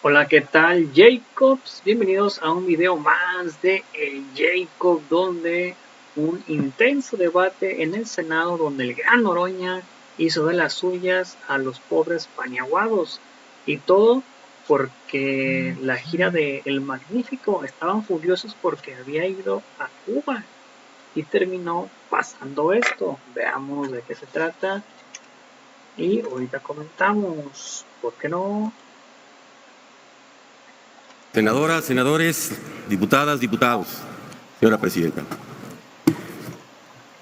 Hola, ¿qué tal, Jacobs? Bienvenidos a un video más de El Jacob, donde un intenso debate en el Senado, donde el gran Noroña hizo de las suyas a los pobres paniaguados, y todo porque la gira de El Magnífico estaban furiosos porque había ido a Cuba y terminó pasando esto. Veamos de qué se trata y ahorita comentamos, ¿por qué no? Senadoras, senadores, diputadas, diputados, señora presidenta.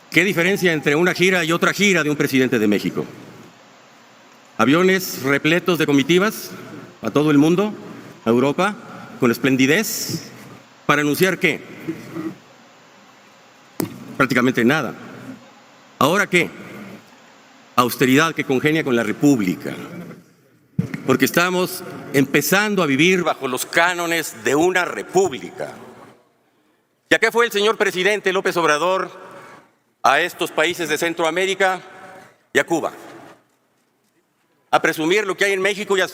¿Qué diferencia entre una gira y otra gira de un presidente de México? Aviones repletos de comitivas a todo el mundo, a Europa, con esplendidez, ¿para anunciar qué? Prácticamente nada. ¿Ahora qué? Austeridad que congenia con la República. Porque estamos empezando a vivir bajo los cánones de una república. ¿Y a qué fue el señor presidente López Obrador a estos países de Centroamérica y a Cuba? ¿A presumir lo que hay en México y a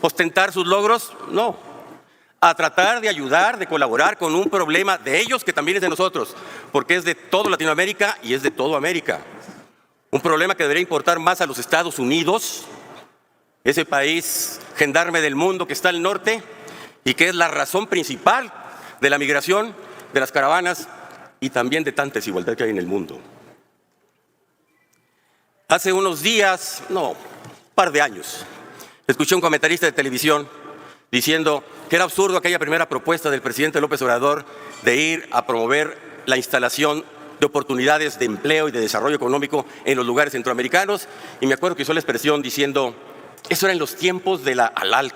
ostentar sus logros? No. A tratar de ayudar, de colaborar con un problema de ellos que también es de nosotros, porque es de toda Latinoamérica y es de toda América. Un problema que debería importar más a los Estados Unidos, ese país gendarme del mundo que está al norte y que es la razón principal de la migración, de las caravanas y también de tanta desigualdad que hay en el mundo. Hace unos días, un par de años, escuché a un comentarista de televisión diciendo que era absurdo aquella primera propuesta del presidente López Obrador de ir a promover la instalación de oportunidades de empleo y de desarrollo económico en los lugares centroamericanos, y me acuerdo que usó la expresión diciendo: eso era en los tiempos de la ALALC,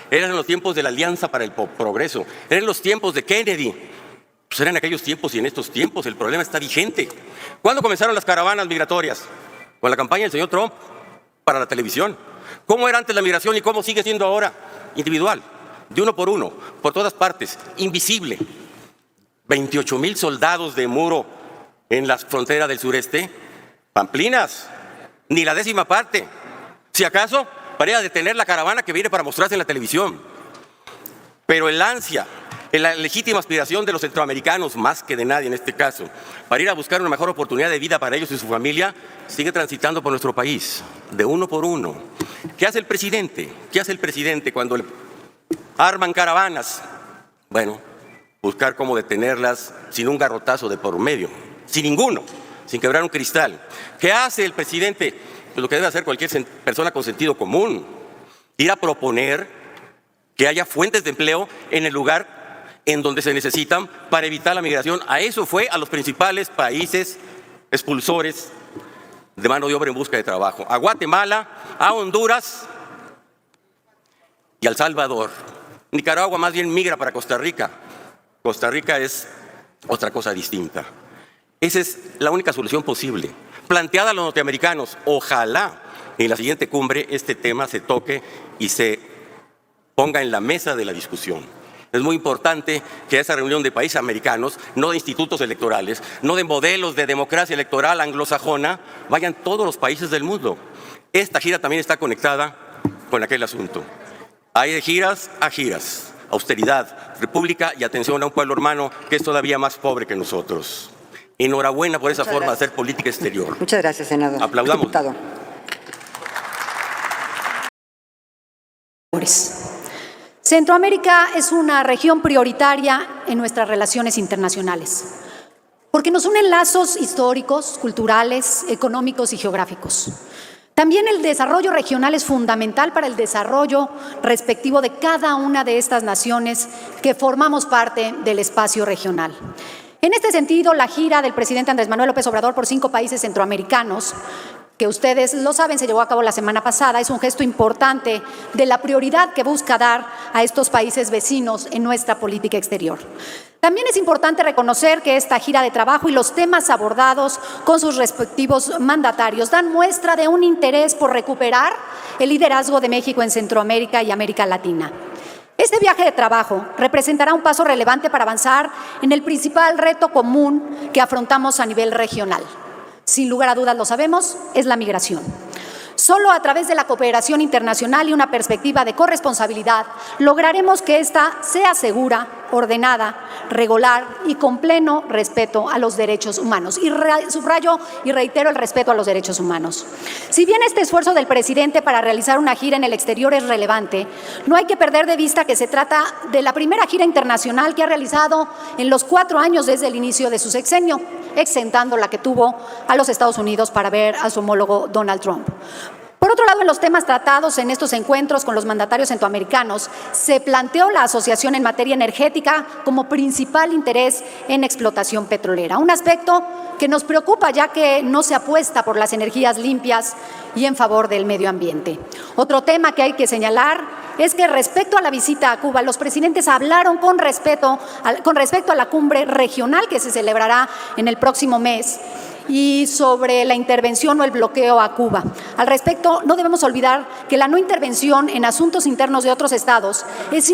eran en los tiempos de la Alianza para el Progreso, eran en los tiempos de Kennedy. Pues eran aquellos tiempos y en estos tiempos el problema está vigente. ¿Cuándo comenzaron las caravanas migratorias? Con la campaña del señor Trump para la televisión. ¿Cómo era antes la migración y cómo sigue siendo ahora? Individual, de uno, por todas partes, invisible. 28,000 soldados de muro en la frontera del sureste, pamplinas, ni la 10ª parte. Si acaso, para ir a detener la caravana que viene para mostrarse en la televisión. Pero el ansia, la legítima aspiración de los centroamericanos, más que de nadie en este caso, para ir a buscar una mejor oportunidad de vida para ellos y su familia, sigue transitando por nuestro país, de uno por uno. ¿Qué hace el presidente? ¿Qué hace el presidente cuando le arman caravanas? Bueno, buscar cómo detenerlas sin un garrotazo de por medio, sin ninguno, sin quebrar un cristal. ¿Qué hace el presidente? Pues lo que debe hacer cualquier persona con sentido común: ir a proponer que haya fuentes de empleo en el lugar en donde se necesitan para evitar la migración. A eso fue a los principales países expulsores de mano de obra en busca de trabajo: a Guatemala, a Honduras y a El Salvador. Nicaragua más bien migra para Costa Rica. Costa Rica es otra cosa distinta. Esa es la única solución posible, planteada a los norteamericanos. Ojalá en la siguiente cumbre este tema se toque y se ponga en la mesa de la discusión. Es muy importante que a esa reunión de países americanos, no de institutos electorales, no de modelos de democracia electoral anglosajona, vayan todos los países del mundo. Esta gira también está conectada con aquel asunto. Hay de giras a giras: austeridad, república y atención a un pueblo hermano que es todavía más pobre que nosotros. Enhorabuena por esa forma de hacer política exterior. Muchas gracias, senador. Aplaudamos. Diputado. Centroamérica es una región prioritaria en nuestras relaciones internacionales, porque nos unen lazos históricos, culturales, económicos y geográficos. También el desarrollo regional es fundamental para el desarrollo respectivo de cada una de estas naciones que formamos parte del espacio regional. En este sentido, la gira del presidente Andrés Manuel López Obrador por 5 países centroamericanos, que ustedes lo saben, se llevó a cabo la semana pasada, es un gesto importante de la prioridad que busca dar a estos países vecinos en nuestra política exterior. También es importante reconocer que esta gira de trabajo y los temas abordados con sus respectivos mandatarios dan muestra de un interés por recuperar el liderazgo de México en Centroamérica y América Latina. Este viaje de trabajo representará un paso relevante para avanzar en el principal reto común que afrontamos a nivel regional. Sin lugar a dudas lo sabemos, es la migración. Solo a través de la cooperación internacional y una perspectiva de corresponsabilidad lograremos que ésta sea segura, ordenada, regular y con pleno respeto a los derechos humanos. Y subrayo y reitero el respeto a los derechos humanos. Si bien este esfuerzo del presidente para realizar una gira en el exterior es relevante, no hay que perder de vista que se trata de la primera gira internacional que ha realizado en los 4 años desde el inicio de su sexenio, exentando la que tuvo a los Estados Unidos para ver a su homólogo Donald Trump. Por otro lado, en los temas tratados en estos encuentros con los mandatarios centroamericanos, se planteó la asociación en materia energética como principal interés en explotación petrolera, un aspecto que nos preocupa ya que no se apuesta por las energías limpias y en favor del medio ambiente. Otro tema que hay que señalar es que respecto a la visita a Cuba, los presidentes hablaron con respecto a la cumbre regional que se celebrará en el próximo mes y sobre la intervención o el bloqueo a Cuba. Al respecto, no debemos olvidar que la no intervención en asuntos internos de otros estados es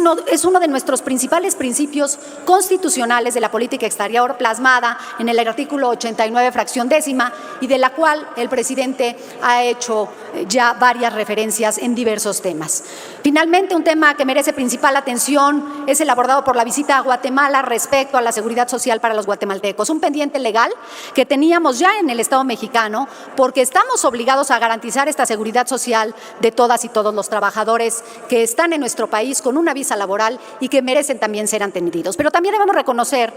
uno de nuestros principales principios constitucionales de la política exterior plasmada en el artículo 89, fracción 10ª, y de la cual el presidente ha hecho ya varias referencias en diversos temas. Finalmente, un tema que merece principal atención es el abordado por la visita a Guatemala respecto a la seguridad social para los guatemaltecos, un pendiente legal que teníamos ya en el Estado mexicano porque estamos obligados a garantizar esta seguridad social de todas y todos los trabajadores que están en nuestro país con una visa laboral y que merecen también ser atendidos. Pero también debemos reconocer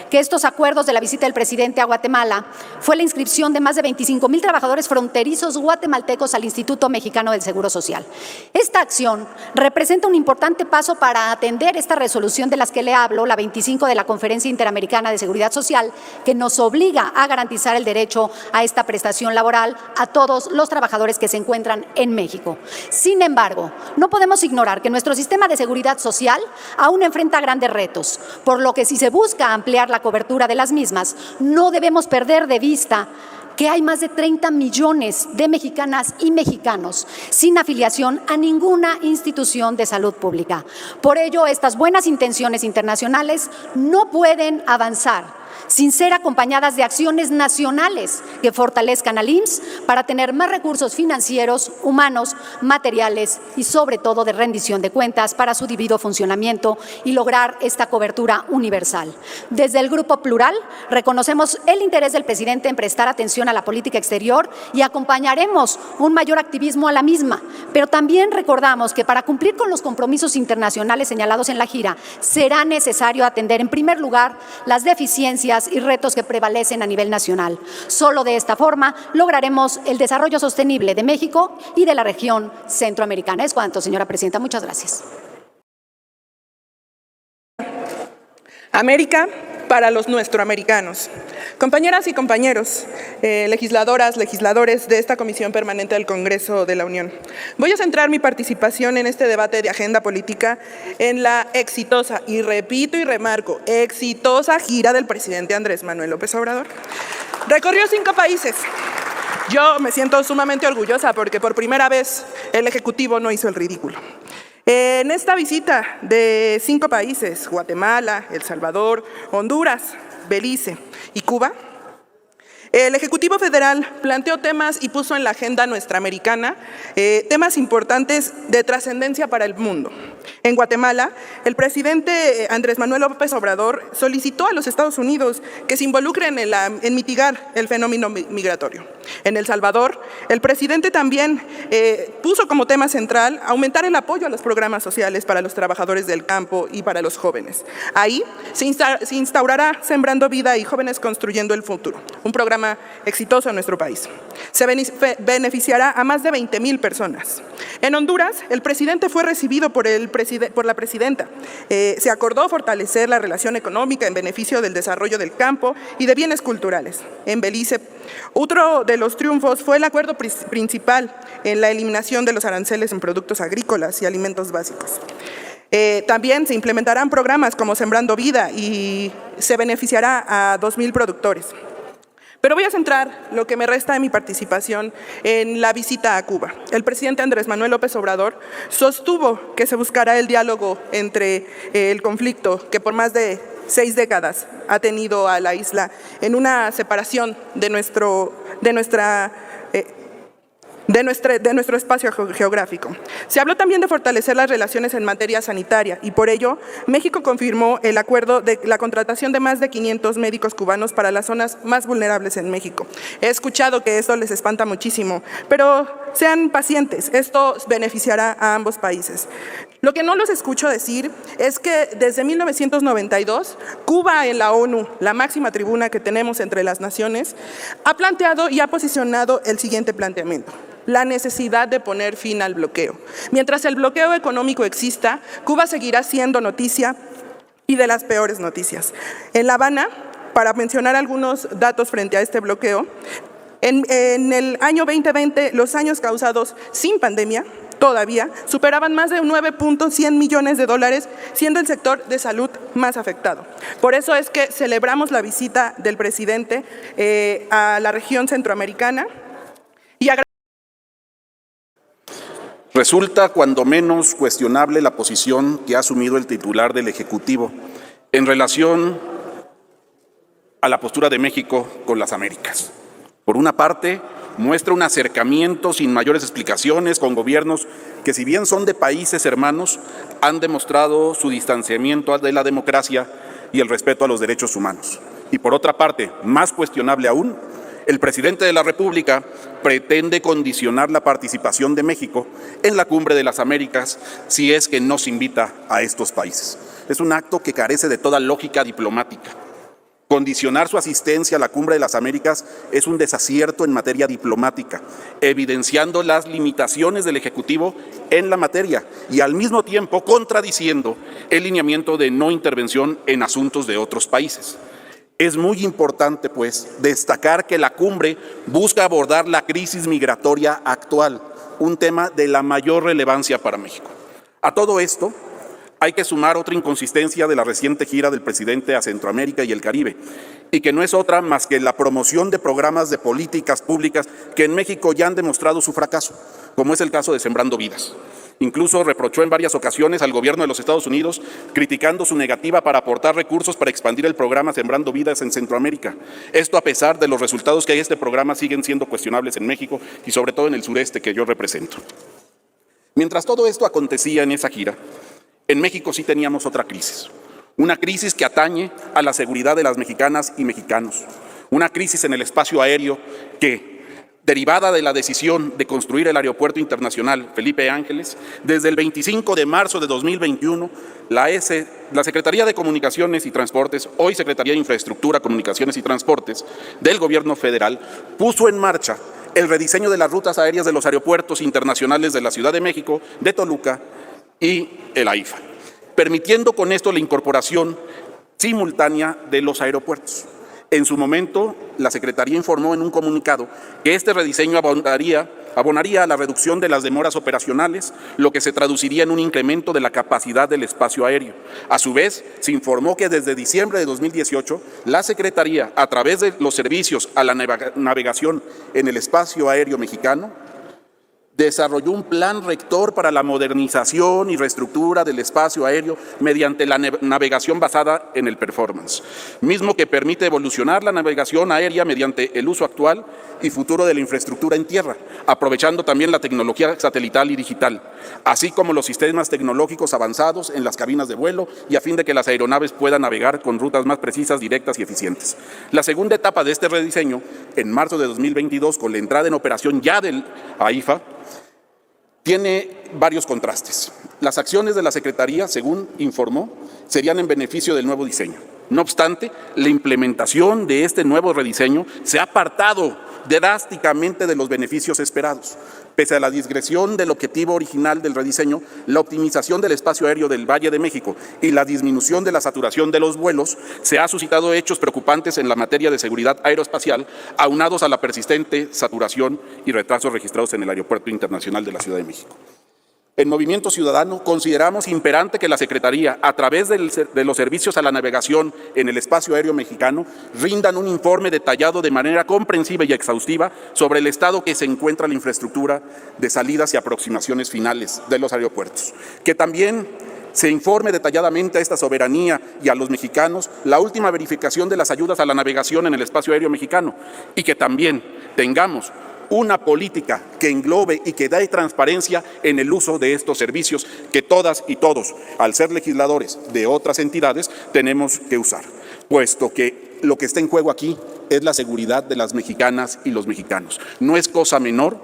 que estos acuerdos de la visita del presidente a Guatemala fue la inscripción de más de 25,000 trabajadores fronterizos guatemaltecos al Instituto Mexicano del Seguro Social. Esta acción representa un importante paso para atender esta resolución de las que le hablo, la 25 de la Conferencia Interamericana de Seguridad Social, que nos obliga a garantizar el derecho a esta prestación laboral a todos los trabajadores que se encuentran en México. Sin embargo, no podemos ignorar que nuestro sistema de seguridad social aún enfrenta grandes retos, por lo que si se busca ampliar la cobertura de las mismas, no debemos perder de vista que hay más de 30 millones de mexicanas y mexicanos sin afiliación a ninguna institución de salud pública. Por ello, estas buenas intenciones internacionales no pueden avanzar sin ser acompañadas de acciones nacionales que fortalezcan al IMSS para tener más recursos financieros, humanos, materiales y sobre todo de rendición de cuentas para su debido funcionamiento y lograr esta cobertura universal. Desde el Grupo Plural reconocemos el interés del presidente en prestar atención a la política exterior y acompañaremos un mayor activismo a la misma, pero también recordamos que para cumplir con los compromisos internacionales señalados en la gira será necesario atender en primer lugar las deficiencias y retos que prevalecen a nivel nacional. Solo de esta forma lograremos el desarrollo sostenible de México y de la región centroamericana. Es cuanto, señora presidenta. Muchas gracias. América para los nuestroamericanos. Compañeras y compañeros, legisladoras, legisladores de esta Comisión Permanente del Congreso de la Unión, voy a centrar mi participación en este debate de agenda política en la exitosa, y repito y remarco, exitosa gira del presidente Andrés Manuel López Obrador. Recorrió 5 países. Yo me siento sumamente orgullosa porque por primera vez el Ejecutivo no hizo el ridículo. En esta visita de 5 países, Guatemala, El Salvador, Honduras, Belice y Cuba, el Ejecutivo Federal planteó temas y puso en la agenda nuestroamericana temas importantes de trascendencia para el mundo. En Guatemala, el presidente Andrés Manuel López Obrador solicitó a los Estados Unidos que se involucren en mitigar el fenómeno migratorio. En El Salvador, el presidente también puso como tema central aumentar el apoyo a los programas sociales para los trabajadores del campo y para los jóvenes. Ahí se instaurará Sembrando Vida y Jóvenes Construyendo el Futuro, un programa exitoso en nuestro país. Se beneficiará a más de 20,000 personas. En Honduras, el presidente fue recibido por la presidenta. Se acordó fortalecer la relación económica en beneficio del desarrollo del campo y de bienes culturales. En Belice, otro de los triunfos fue el acuerdo principal en la eliminación de los aranceles en productos agrícolas y alimentos básicos. También se implementarán programas como Sembrando Vida y se beneficiará a 2,000 productores. Pero voy a centrar lo que me resta de mi participación en la visita a Cuba. El presidente Andrés Manuel López Obrador sostuvo que se buscará el diálogo entre el conflicto que por más de 6 décadas ha tenido a la isla en una separación de de nuestro espacio geográfico. Se habló también de fortalecer las relaciones en materia sanitaria y por ello México confirmó el acuerdo de la contratación de más de 500 médicos cubanos para las zonas más vulnerables en México. He escuchado que esto les espanta muchísimo, pero sean pacientes, esto beneficiará a ambos países. Lo que no los escucho decir es que desde 1992, Cuba en la ONU, la máxima tribuna que tenemos entre las naciones, ha planteado y ha posicionado el siguiente planteamiento: la necesidad de poner fin al bloqueo. Mientras el bloqueo económico exista, Cuba seguirá siendo noticia y de las peores noticias. En La Habana, para mencionar algunos datos frente a este bloqueo, en el año 2020, los daños causados sin pandemia todavía superaban más de 9.100 millones de dólares, siendo el sector de salud más afectado. Por eso es que celebramos la visita del presidente a la región centroamericana y Resulta cuando menos cuestionable la posición que ha asumido el titular del Ejecutivo en relación a la postura de México con las Américas. Por una parte, muestra un acercamiento sin mayores explicaciones con gobiernos que, si bien son de países hermanos, han demostrado su distanciamiento de la democracia y el respeto a los derechos humanos. Y por otra parte, más cuestionable aún, el presidente de la República pretende condicionar la participación de México en la Cumbre de las Américas si es que nos invita a estos países. Es un acto que carece de toda lógica diplomática. Condicionar su asistencia a la Cumbre de las Américas es un desacierto en materia diplomática, evidenciando las limitaciones del Ejecutivo en la materia y al mismo tiempo contradiciendo el lineamiento de no intervención en asuntos de otros países. Es muy importante, pues, destacar que la cumbre busca abordar la crisis migratoria actual, un tema de la mayor relevancia para México. A todo esto, hay que sumar otra inconsistencia de la reciente gira del presidente a Centroamérica y el Caribe, y que no es otra más que la promoción de programas de políticas públicas que en México ya han demostrado su fracaso, como es el caso de Sembrando Vidas. Incluso reprochó en varias ocasiones al gobierno de los Estados Unidos, criticando su negativa para aportar recursos para expandir el programa Sembrando Vidas en Centroamérica. Esto a pesar de los resultados que este programa siguen siendo cuestionables en México y sobre todo en el sureste que yo represento. Mientras todo esto acontecía en esa gira, en México sí teníamos otra crisis. Una crisis que atañe a la seguridad de las mexicanas y mexicanos. Una crisis en el espacio aéreo que, derivada de la decisión de construir el Aeropuerto Internacional Felipe Ángeles, desde el 25 de marzo de 2021, la Secretaría de Comunicaciones y Transportes, hoy Secretaría de Infraestructura, Comunicaciones y Transportes, del Gobierno Federal, puso en marcha el rediseño de las rutas aéreas de los aeropuertos internacionales de la Ciudad de México, de Toluca y el AIFA, permitiendo con esto la incorporación simultánea de los aeropuertos. En su momento, la Secretaría informó en un comunicado que este rediseño abonaría a la reducción de las demoras operacionales, lo que se traduciría en un incremento de la capacidad del espacio aéreo. A su vez, se informó que desde diciembre de 2018, la Secretaría, a través de los servicios a la navegación en el espacio aéreo mexicano, desarrolló un plan rector para la modernización y reestructura del espacio aéreo mediante la navegación basada en el performance, mismo que permite evolucionar la navegación aérea mediante el uso actual y futuro de la infraestructura en tierra, aprovechando también la tecnología satelital y digital, así como los sistemas tecnológicos avanzados en las cabinas de vuelo y a fin de que las aeronaves puedan navegar con rutas más precisas, directas y eficientes. La segunda etapa de este rediseño, en marzo de 2022, con la entrada en operación ya del AIFA, tiene varios contrastes. Las acciones de la Secretaría, según informó, serían en beneficio del nuevo diseño. No obstante, la implementación de este nuevo rediseño se ha apartado drásticamente de los beneficios esperados. Pese a la digresión del objetivo original del rediseño, la optimización del espacio aéreo del Valle de México y la disminución de la saturación de los vuelos se ha suscitado hechos preocupantes en la materia de seguridad aeroespacial, aunados a la persistente saturación y retrasos registrados en el Aeropuerto Internacional de la Ciudad de México. En Movimiento Ciudadano consideramos imperante que la Secretaría, a través de los servicios a la navegación en el espacio aéreo mexicano, rindan un informe detallado de manera comprensiva y exhaustiva sobre el estado que se encuentra la infraestructura de salidas y aproximaciones finales de los aeropuertos. Que también se informe detalladamente a esta soberanía y a los mexicanos la última verificación de las ayudas a la navegación en el espacio aéreo mexicano y que también tengamos una política que englobe y que dé transparencia en el uso de estos servicios que todas y todos, al ser legisladores de otras entidades, tenemos que usar, puesto que lo que está en juego aquí es la seguridad de las mexicanas y los mexicanos. No es cosa menor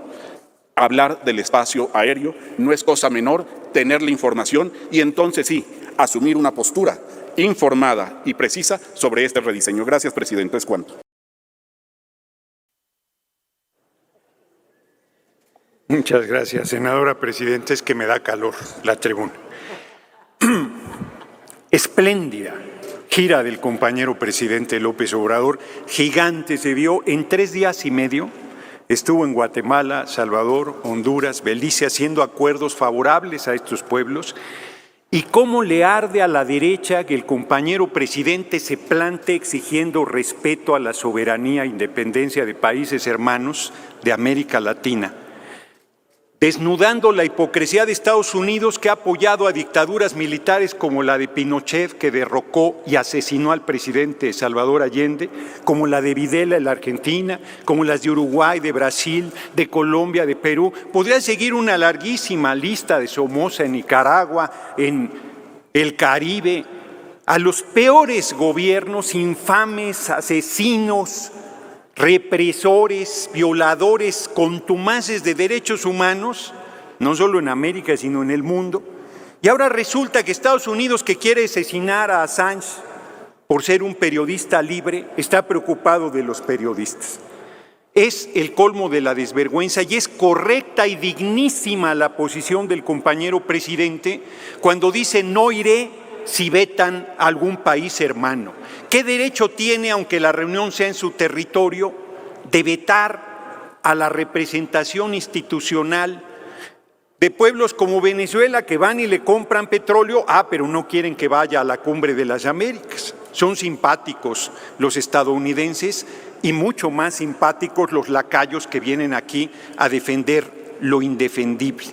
hablar del espacio aéreo, no es cosa menor tener la información y entonces sí, asumir una postura informada y precisa sobre este rediseño. Gracias, presidente. Es cuanto. Muchas gracias, senadora presidenta. Es que me da calor la tribuna. Espléndida gira del compañero presidente López Obrador, gigante, se vio en 3 días y medio. Estuvo en Guatemala, Salvador, Honduras, Belice, haciendo acuerdos favorables a estos pueblos. Y cómo le arde a la derecha que el compañero presidente se plante exigiendo respeto a la soberanía e independencia de países hermanos de América Latina, desnudando la hipocresía de Estados Unidos, que ha apoyado a dictaduras militares como la de Pinochet, que derrocó y asesinó al presidente Salvador Allende, como la de Videla en la Argentina, como las de Uruguay, de Brasil, de Colombia, de Perú. Podría seguir una larguísima lista de Somoza en Nicaragua, en el Caribe, a los peores gobiernos, infames, asesinos, represores, violadores, contumaces de derechos humanos, no solo en América, sino en el mundo. Y ahora resulta que Estados Unidos, que quiere asesinar a Assange por ser un periodista libre, está preocupado de los periodistas. Es el colmo de la desvergüenza y es correcta y dignísima la posición del compañero presidente cuando dice: no iré si vetan a algún país hermano. ¿Qué derecho tiene, aunque la reunión sea en su territorio, de vetar a la representación institucional de pueblos como Venezuela, que van y le compran petróleo, pero no quieren que vaya a la Cumbre de las Américas? Son simpáticos los estadounidenses y mucho más simpáticos los lacayos que vienen aquí a defender lo indefendible.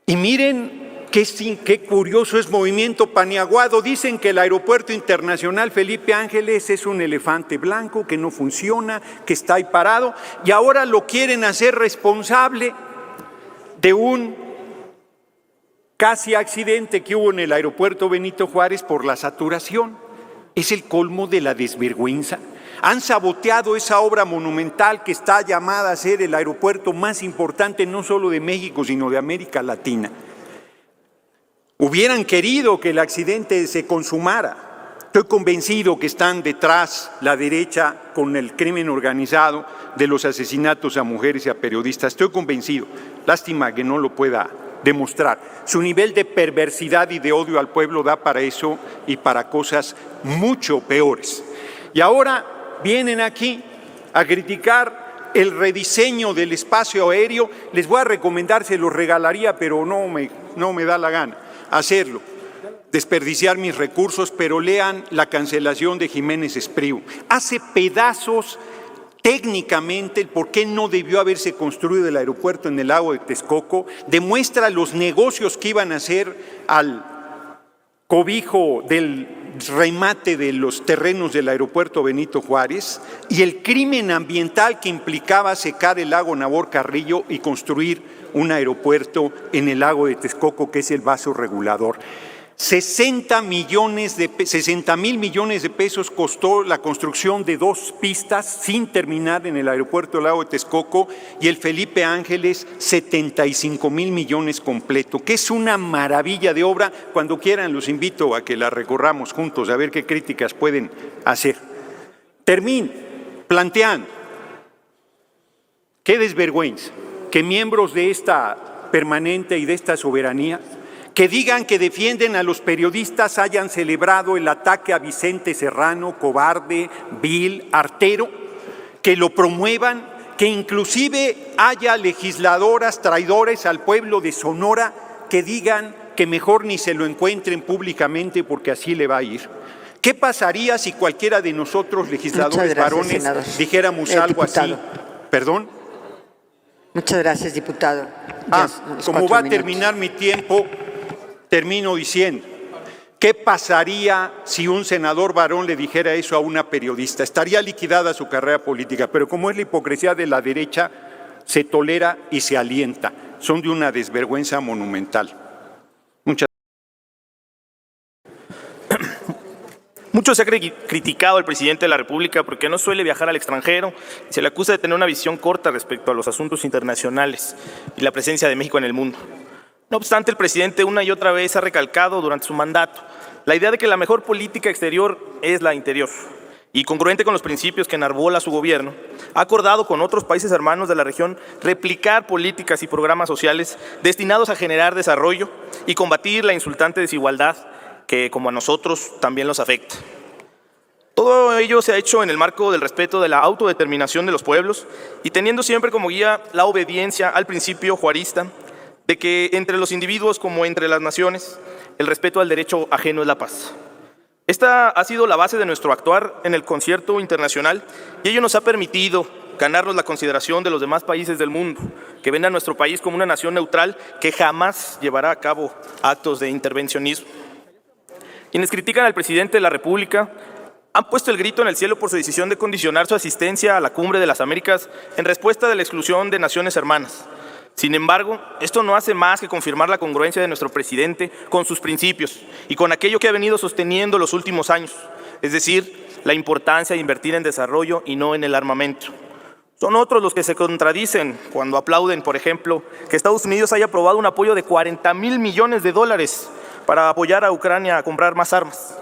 Y miren qué curioso es Movimiento Paniaguado. Dicen que el Aeropuerto Internacional Felipe Ángeles es un elefante blanco, que no funciona, que está ahí parado, y ahora lo quieren hacer responsable de un casi accidente que hubo en el Aeropuerto Benito Juárez por la saturación. Es el colmo de la desvergüenza. Han saboteado esa obra monumental que está llamada a ser el aeropuerto más importante no solo de México, sino de América Latina. Hubieran querido que el accidente se consumara. Estoy convencido que están detrás la derecha con el crimen organizado de los asesinatos a mujeres y a periodistas. Estoy convencido. Lástima que no lo pueda demostrar. Su nivel de perversidad y de odio al pueblo da para eso y para cosas mucho peores. Y ahora vienen aquí a criticar el rediseño del espacio aéreo. Les voy a recomendar, se los regalaría, pero no me da la gana hacerlo, desperdiciar mis recursos, pero lean la cancelación de Jiménez Espriu. Hace pedazos técnicamente el por qué no debió haberse construido el aeropuerto en el lago de Texcoco, demuestra los negocios que iban a hacer al cobijo del remate de los terrenos del aeropuerto Benito Juárez y el crimen ambiental que implicaba secar el lago Nabor Carrillo y construir un aeropuerto en el lago de Texcoco, que es el vaso regulador. 60 mil millones de pesos costó la construcción de 2 pistas sin terminar en el aeropuerto del lago de Texcoco, y el Felipe Ángeles 75 mil millones completo, que es una maravilla de obra. Cuando quieran los invito a que la recorramos juntos, a ver qué críticas pueden hacer. Termino planteando, qué desvergüenza que miembros de esta permanente y de esta soberanía, que digan que defienden a los periodistas, hayan celebrado el ataque a Vicente Serrano, cobarde, vil, artero, que lo promuevan, que inclusive haya legisladoras traidores al pueblo de Sonora que digan que mejor ni se lo encuentren públicamente porque así le va a ir. ¿Qué pasaría si cualquiera de nosotros, legisladores varones, senador, dijéramos algo así? ¿Perdón? Muchas gracias, diputado. Como va a terminar mi tiempo, termino diciendo, ¿Qué pasaría si un senador varón le dijera eso a una periodista? Estaría liquidada su carrera política, pero como es la hipocresía de la derecha, se tolera y se alienta. Son de una desvergüenza monumental. Mucho se ha criticado al presidente de la República porque no suele viajar al extranjero y se le acusa de tener una visión corta respecto a los asuntos internacionales y la presencia de México en el mundo. No obstante, el presidente una y otra vez ha recalcado durante su mandato la idea de que la mejor política exterior es la interior y, congruente con los principios que enarbola su gobierno, ha acordado con otros países hermanos de la región replicar políticas y programas sociales destinados a generar desarrollo y combatir la insultante desigualdad que, como a nosotros, también los afecta. Todo ello se ha hecho en el marco del respeto de la autodeterminación de los pueblos y teniendo siempre como guía la obediencia al principio juarista de que entre los individuos como entre las naciones, el respeto al derecho ajeno es la paz. Esta ha sido la base de nuestro actuar en el concierto internacional y ello nos ha permitido ganarnos la consideración de los demás países del mundo, que ven a nuestro país como una nación neutral que jamás llevará a cabo actos de intervencionismo. Quienes critican al presidente de la República han puesto el grito en el cielo por su decisión de condicionar su asistencia a la Cumbre de las Américas en respuesta de la exclusión de naciones hermanas. Sin embargo, esto no hace más que confirmar la congruencia de nuestro presidente con sus principios y con aquello que ha venido sosteniendo los últimos años, es decir, la importancia de invertir en desarrollo y no en el armamento. Son otros los que se contradicen cuando aplauden, por ejemplo, que Estados Unidos haya aprobado un apoyo de $40,000 millones para apoyar a Ucrania a comprar más armas.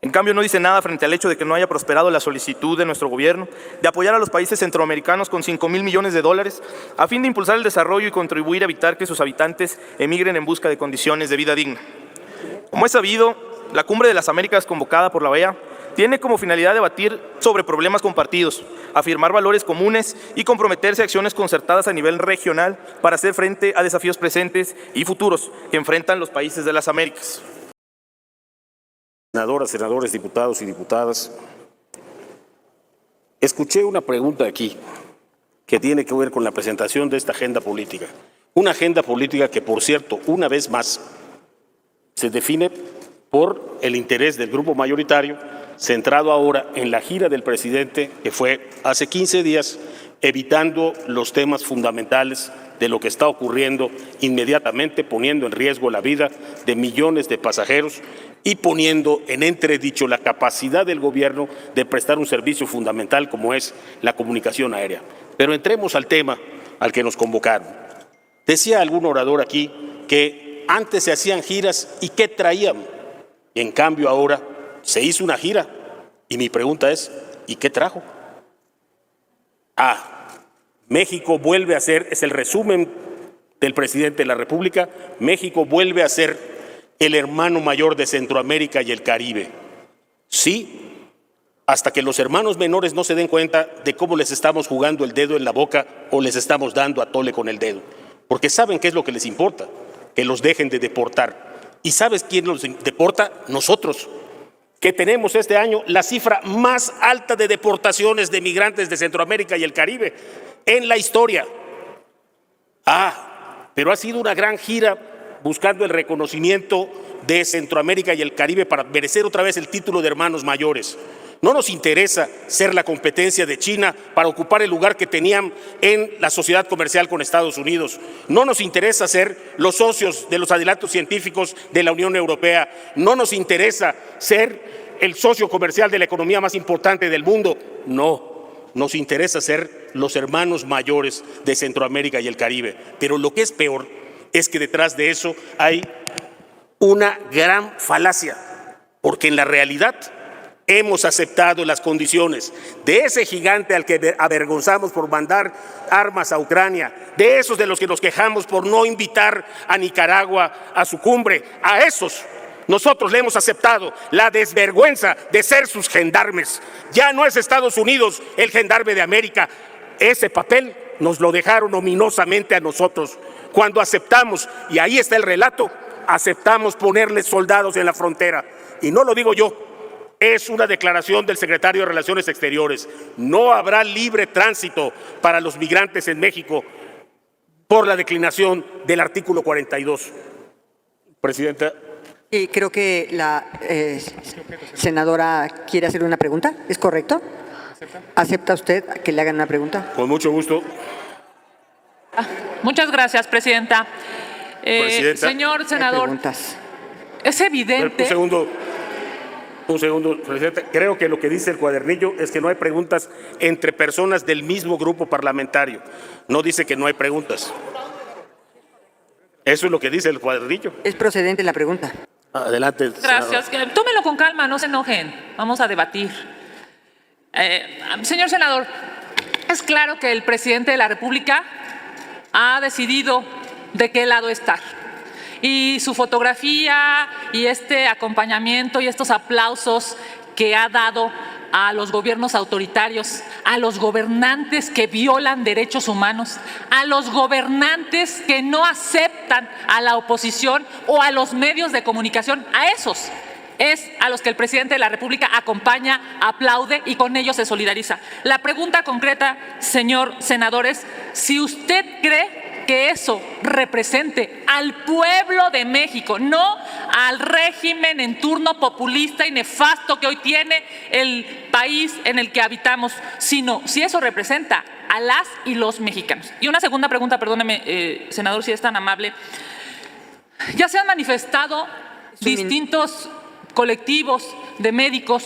En cambio, no dice nada frente al hecho de que no haya prosperado la solicitud de nuestro gobierno de apoyar a los países centroamericanos con $5,000 millones a fin de impulsar el desarrollo y contribuir a evitar que sus habitantes emigren en busca de condiciones de vida digna. Como es sabido, la Cumbre de las Américas convocada por la OEA tiene como finalidad debatir sobre problemas compartidos, afirmar valores comunes y comprometerse a acciones concertadas a nivel regional para hacer frente a desafíos presentes y futuros que enfrentan los países de las Américas. Senadoras, senadores, diputados y diputadas, escuché una pregunta aquí que tiene que ver con la presentación de esta agenda política. Una agenda política que, por cierto, una vez más, se define por el interés del grupo mayoritario, centrado ahora en la gira del presidente, que fue hace 15 días, evitando los temas fundamentales de lo que está ocurriendo inmediatamente, poniendo en riesgo la vida de millones de pasajeros y poniendo en entredicho la capacidad del gobierno de prestar un servicio fundamental como es la comunicación aérea. Pero entremos al tema al que nos convocaron. Decía algún orador aquí que antes se hacían giras y ¿qué traían? Y en cambio ahora se hizo una gira y mi pregunta es ¿y qué trajo? México vuelve a ser, es el resumen del presidente de la República, México vuelve a ser el hermano mayor de Centroamérica y el Caribe. Sí, hasta que los hermanos menores no se den cuenta de cómo les estamos jugando el dedo en la boca o les estamos dando a tole con el dedo. Porque saben qué es lo que les importa, que los dejen de deportar. ¿Y sabes quién los deporta? Nosotros, que tenemos este año la cifra más alta de deportaciones de migrantes de Centroamérica y el Caribe en la historia. Pero ha sido una gran gira buscando el reconocimiento de Centroamérica y el Caribe para merecer otra vez el título de hermanos mayores. No nos interesa ser la competencia de China para ocupar el lugar que tenían en la sociedad comercial con Estados Unidos. No nos interesa ser los socios de los adelantos científicos de la Unión Europea. No nos interesa ser el socio comercial de la economía más importante del mundo. No, nos interesa ser los hermanos mayores de Centroamérica y el Caribe. Pero lo que es peor es que detrás de eso hay una gran falacia, porque en la realidad hemos aceptado las condiciones de ese gigante al que avergonzamos por mandar armas a Ucrania, de esos de los que nos quejamos por no invitar a Nicaragua a su cumbre. A esos nosotros le hemos aceptado la desvergüenza de ser sus gendarmes. Ya no es Estados Unidos el gendarme de América. Ese papel nos lo dejaron ominosamente a nosotros cuando aceptamos, y ahí está el relato, aceptamos ponerles soldados en la frontera. Y no lo digo yo. Es una declaración del secretario de Relaciones Exteriores. No habrá libre tránsito para los migrantes en México por la declinación del artículo 42. Presidenta, Y creo que la senadora quiere hacer una pregunta, ¿es correcto? ¿Acepta usted que le hagan una pregunta? Con mucho gusto. Muchas gracias, Presidenta. Presidenta. Señor senador, Preguntas. es evidente... Un segundo, Presidenta. Creo que lo que dice el cuadernillo es que no hay preguntas entre personas del mismo grupo parlamentario. No dice que no hay preguntas. Eso es lo que dice el cuadernillo. Es procedente la pregunta. Adelante. Gracias. Tómenlo con calma, no se enojen. Vamos a debatir. Señor senador, es claro que el presidente de la República ha decidido de qué lado estar. Y su fotografía y este acompañamiento y estos aplausos que ha dado a los gobiernos autoritarios, a los gobernantes que violan derechos humanos, a los gobernantes que no aceptan a la oposición o a los medios de comunicación, a esos es a los que el presidente de la República acompaña, aplaude y con ellos se solidariza. La pregunta concreta, señor senador, es si usted cree que eso represente al pueblo de México, no al régimen en turno populista y nefasto que hoy tiene el país en el que habitamos, sino si eso representa a las y los mexicanos. Y una segunda pregunta, perdóneme, senador, si es tan amable. Ya se han manifestado distintos colectivos de médicos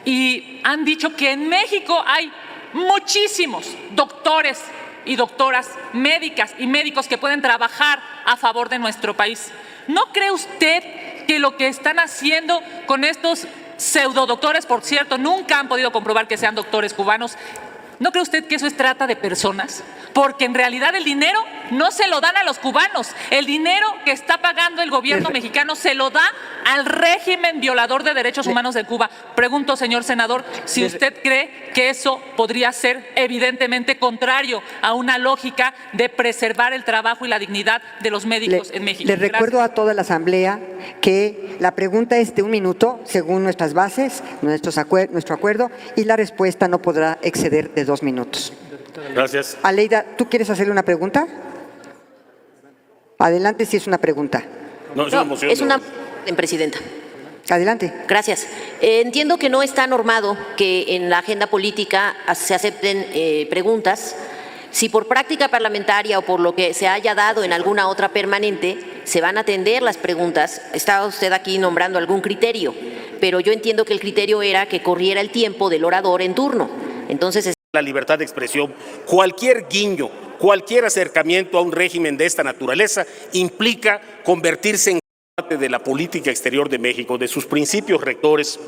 y han dicho que en México hay muchísimos doctores y doctoras, médicas y médicos que pueden trabajar a favor de nuestro país. ¿No cree usted que lo que están haciendo con estos pseudodoctores, por cierto, nunca han podido comprobar que sean doctores cubanos, ¿no cree usted que eso es trata de personas? Porque en realidad el dinero no se lo dan a los cubanos. El dinero que está pagando el gobierno mexicano se lo da al régimen violador de derechos humanos de Cuba. Pregunto, señor senador, si usted cree que eso podría ser evidentemente contrario a una lógica de preservar el trabajo y la dignidad de los médicos en México. Les recuerdo a toda la Asamblea que la pregunta es de 1 minuto, según nuestras bases, nuestro acuerdo, y la respuesta no podrá exceder de 2 minutos. Gracias. Aleida, ¿tú quieres hacerle una pregunta? Adelante, si es una pregunta. No, es una presidenta. Adelante. Gracias. Entiendo que no está normado que en la agenda política se acepten preguntas. Si por práctica parlamentaria o por lo que se haya dado en alguna otra permanente se van a atender las preguntas, está usted aquí nombrando algún criterio, pero yo entiendo que el criterio era que corriera el tiempo del orador en turno. Entonces, la libertad de expresión, cualquier guiño, cualquier acercamiento a un régimen de esta naturaleza implica convertirse en parte de la política exterior de México, de sus principios rectores.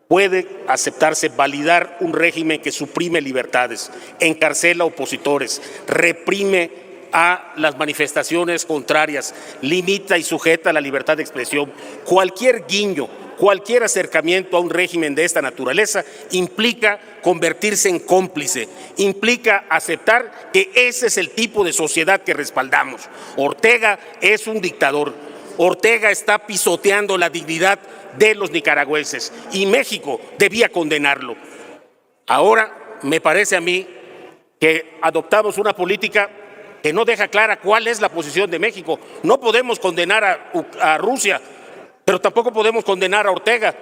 Puede aceptarse validar un régimen que suprime libertades, encarcela opositores, reprime a las manifestaciones contrarias, limita y sujeta la libertad de expresión. Cualquier guiño, cualquier acercamiento a un régimen de esta naturaleza implica convertirse en cómplice, implica aceptar que ese es el tipo de sociedad que respaldamos. Ortega es un dictador. Ortega está pisoteando la dignidad de los nicaragüenses y México debía condenarlo. Ahora me parece a mí que adoptamos una política que no deja clara cuál es la posición de México. No podemos condenar a Rusia, pero tampoco podemos condenar a Ortega.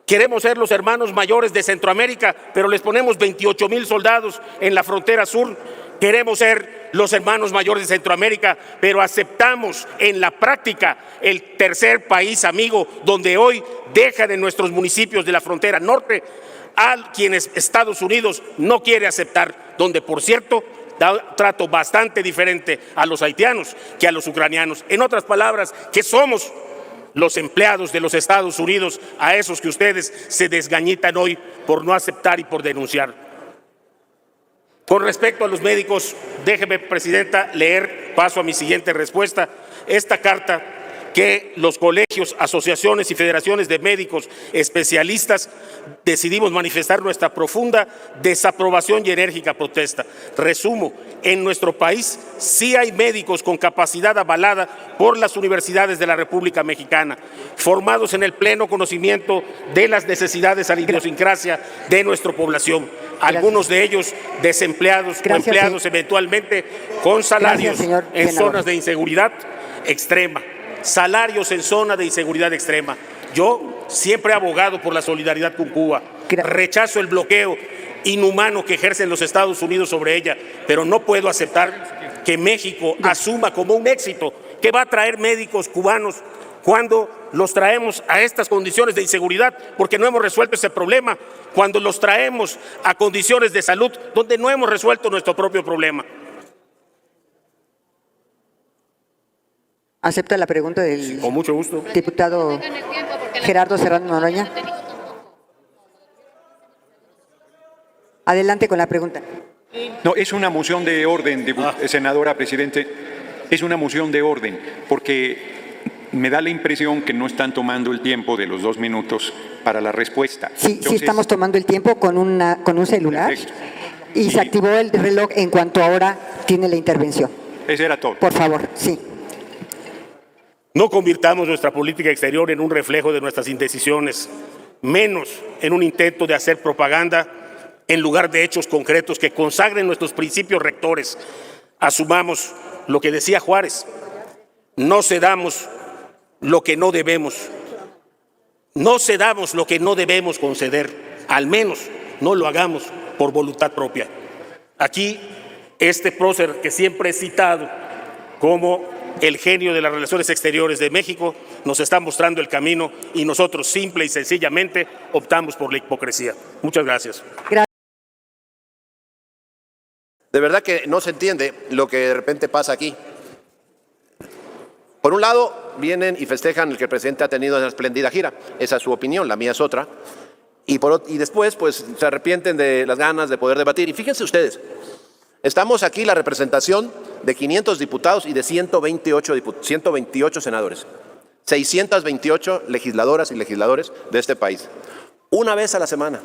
Queremos ser los hermanos mayores de Centroamérica, pero les ponemos 28,000 soldados en la frontera sur. Queremos ser los hermanos mayores de Centroamérica, pero aceptamos en la práctica el tercer país amigo donde hoy dejan en nuestros municipios de la frontera norte a quienes Estados Unidos no quiere aceptar, donde por cierto da un trato bastante diferente a los haitianos que a los ucranianos. En otras palabras, que somos los empleados de los Estados Unidos a esos que ustedes se desgañitan hoy por no aceptar y por denunciar. Con respecto a los médicos, déjeme, Presidenta, paso a mi siguiente respuesta, esta carta que los colegios, asociaciones y federaciones de médicos especialistas decidimos manifestar nuestra profunda desaprobación y enérgica protesta. Resumo, en nuestro país sí hay médicos con capacidad avalada por las universidades de la República Mexicana, formados en el pleno conocimiento de las necesidades a la idiosincrasia de nuestra población. Algunos de ellos desempleados o empleados eventualmente con salarios en zonas de inseguridad extrema. salarios en zona de inseguridad extrema. Yo siempre he abogado por la solidaridad con Cuba. Rechazo el bloqueo inhumano que ejercen los Estados Unidos sobre ella, pero no puedo aceptar que México asuma como un éxito que va a traer médicos cubanos cuando los traemos a estas condiciones de inseguridad, porque no hemos resuelto ese problema, cuando los traemos a condiciones de salud donde no hemos resuelto nuestro propio problema. ¿Acepta la pregunta del Con mucho gusto. diputado Gerardo Serrano Noroña? Adelante con la pregunta. No, es una moción de orden, senadora, presidente. Es una moción de orden, porque me da la impresión que no están tomando el tiempo de los 2 minutos para la respuesta. Sí, Entonces, sí estamos tomando el tiempo con un celular. Perfecto. Y se activó el reloj en cuanto ahora tiene la intervención. Eso era todo. Por favor, sí. No convirtamos nuestra política exterior en un reflejo de nuestras indecisiones, menos en un intento de hacer propaganda en lugar de hechos concretos que consagren nuestros principios rectores. Asumamos lo que decía Juárez: no cedamos lo que no debemos. No cedamos lo que no debemos conceder. Al menos no lo hagamos por voluntad propia. Aquí, este prócer que siempre he citado como el genio de las relaciones exteriores de México nos está mostrando el camino y nosotros simple y sencillamente optamos por la hipocresía. Muchas gracias. De verdad que no se entiende lo que de repente pasa aquí. Por un lado, vienen y festejan el que el presidente ha tenido una espléndida gira. Esa es su opinión, la mía es otra. Y después, pues, se arrepienten de las ganas de poder debatir. Y fíjense ustedes, estamos aquí la representación de 500 diputados y de 128 senadores. 628 legisladoras y legisladores de este país. Una vez a la semana.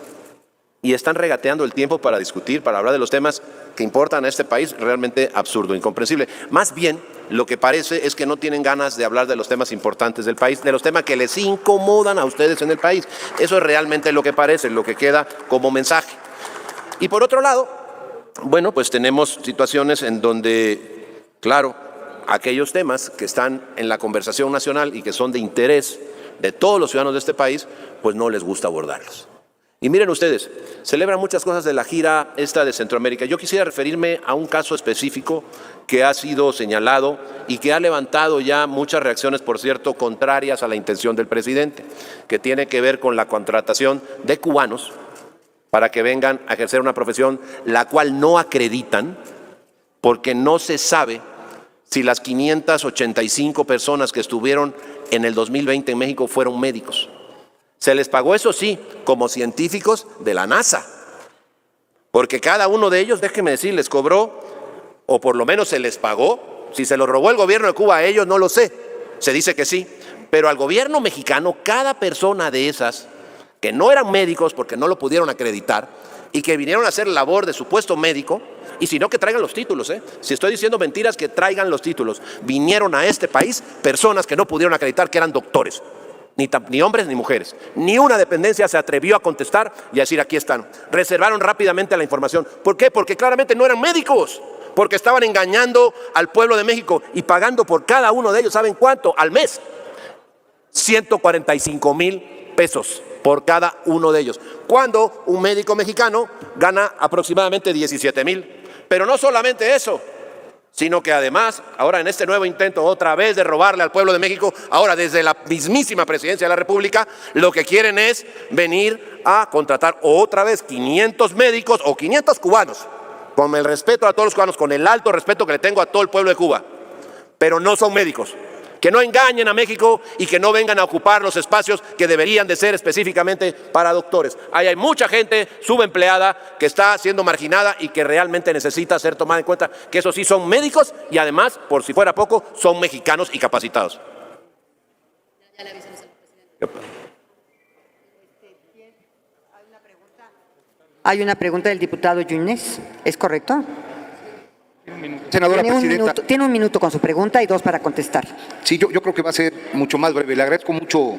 Y están regateando el tiempo para discutir, para hablar de los temas que importan a este país. Realmente absurdo, incomprensible. Más bien, lo que parece es que no tienen ganas de hablar de los temas importantes del país, de los temas que les incomodan a ustedes en el país. Eso es realmente lo que parece, lo que queda como mensaje. Y por otro lado, bueno, pues tenemos situaciones en donde, claro, aquellos temas que están en la conversación nacional y que son de interés de todos los ciudadanos de este país, pues no les gusta abordarlos. Y miren ustedes, celebran muchas cosas de la gira esta de Centroamérica. Yo quisiera referirme a un caso específico que ha sido señalado y que ha levantado ya muchas reacciones, por cierto, contrarias a la intención del presidente, que tiene que ver con la contratación de cubanos para que vengan a ejercer una profesión la cual no acreditan, porque no se sabe si las 585 personas que estuvieron en el 2020 en México fueron médicos. Se les pagó, eso sí, como científicos de la NASA, porque cada uno de ellos, déjenme decir, les cobró, o por lo menos se les pagó. Si se lo robó el gobierno de Cuba a ellos, no lo sé, se dice que sí, pero al gobierno mexicano, cada persona de esas, que no eran médicos porque no lo pudieron acreditar, y que vinieron a hacer labor de supuesto médico, y si no, que traigan los títulos, si estoy diciendo mentiras, que traigan los títulos. Vinieron a este país personas que no pudieron acreditar que eran doctores. Ni hombres ni mujeres. Ni una dependencia se atrevió a contestar y a decir aquí están. Reservaron rápidamente la información. ¿Por qué? Porque claramente no eran médicos. Porque estaban engañando al pueblo de México y pagando por cada uno de ellos, ¿saben cuánto? Al mes. 145,000 pesos por cada uno de ellos. Cuando un médico mexicano gana aproximadamente 17,000. Pero no solamente eso, sino que además, ahora en este nuevo intento otra vez de robarle al pueblo de México, ahora desde la mismísima presidencia de la República, lo que quieren es venir a contratar otra vez 500 médicos o 500 cubanos, con el respeto a todos los cubanos, con el alto respeto que le tengo a todo el pueblo de Cuba, pero no son médicos. Que no engañen a México y que no vengan a ocupar los espacios que deberían de ser específicamente para doctores. Ahí hay mucha gente subempleada que está siendo marginada y que realmente necesita ser tomada en cuenta, que eso sí son médicos y además, por si fuera poco, son mexicanos y capacitados. Hay una pregunta del diputado Yunes, ¿es correcto? Senadora presidenta. Tiene un minuto con su pregunta y 2 para contestar. Sí, yo creo que va a ser mucho más breve. Le agradezco mucho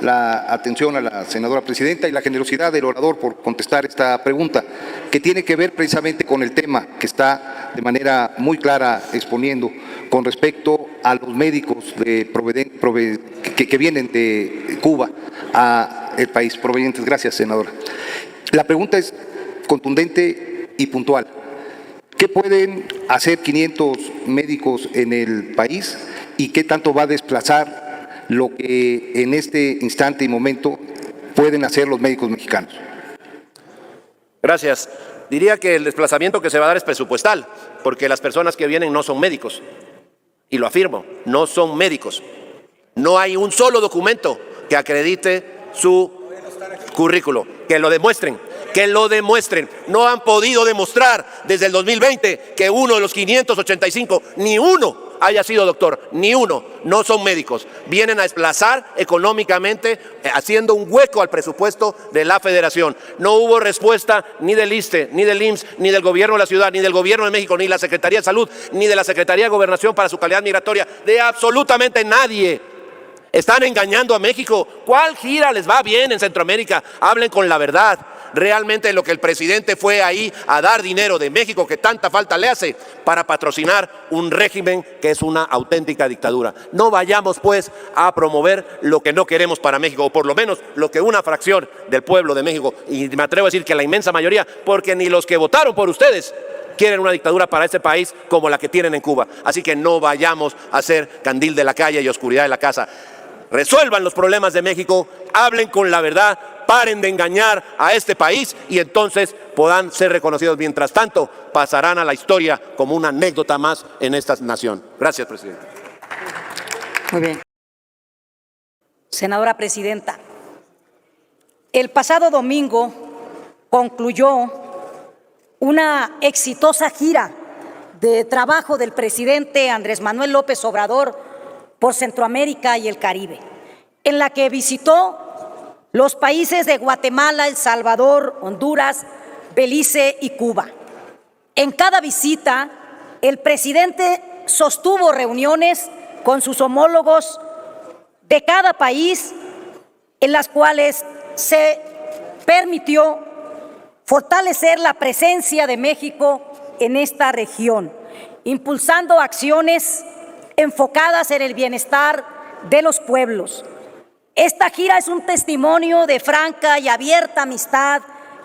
la atención a la senadora presidenta y la generosidad del orador por contestar esta pregunta, que tiene que ver precisamente con el tema que está de manera muy clara exponiendo con respecto a los médicos que vienen de Cuba a el país provenientes. Gracias, senadora. La pregunta es contundente y puntual. ¿Qué pueden hacer 500 médicos en el país y qué tanto va a desplazar lo que en este instante y momento pueden hacer los médicos mexicanos? Gracias. Diría que el desplazamiento que se va a dar es presupuestal, porque las personas que vienen no son médicos. Y lo afirmo, no son médicos. No hay un solo documento que acredite su currículo. Que lo demuestren. Que lo demuestren. No han podido demostrar desde el 2020 que uno de los 585, ni uno haya sido doctor, ni uno, no son médicos. Vienen a desplazar económicamente, haciendo un hueco al presupuesto de la Federación. No hubo respuesta ni del ISSSTE, ni del IMSS, ni del Gobierno de la Ciudad, ni del Gobierno de México, ni de la Secretaría de Salud, ni de la Secretaría de Gobernación para su calidad migratoria, de absolutamente nadie. Están engañando a México. ¿Cuál gira les va bien en Centroamérica? Hablen con la verdad. Realmente lo que el presidente fue ahí a dar dinero de México, que tanta falta le hace, para patrocinar un régimen que es una auténtica dictadura. No vayamos pues a promover lo que no queremos para México, o por lo menos lo que una fracción del pueblo de México, y me atrevo a decir que la inmensa mayoría, porque ni los que votaron por ustedes quieren una dictadura para este país como la que tienen en Cuba. Así que no vayamos a ser candil de la calle y oscuridad de la casa. Resuelvan los problemas de México, hablen con la verdad, paren de engañar a este país y entonces podrán ser reconocidos. Mientras tanto, pasarán a la historia como una anécdota más en esta nación. Gracias, presidente. Muy bien. Senadora presidenta, el pasado domingo concluyó una exitosa gira de trabajo del presidente Andrés Manuel López Obrador por Centroamérica y el Caribe, en la que visitó los países de Guatemala, El Salvador, Honduras, Belice y Cuba. En cada visita, el presidente sostuvo reuniones con sus homólogos de cada país, en las cuales se permitió fortalecer la presencia de México en esta región, impulsando acciones enfocadas en el bienestar de los pueblos. Esta gira es un testimonio de franca y abierta amistad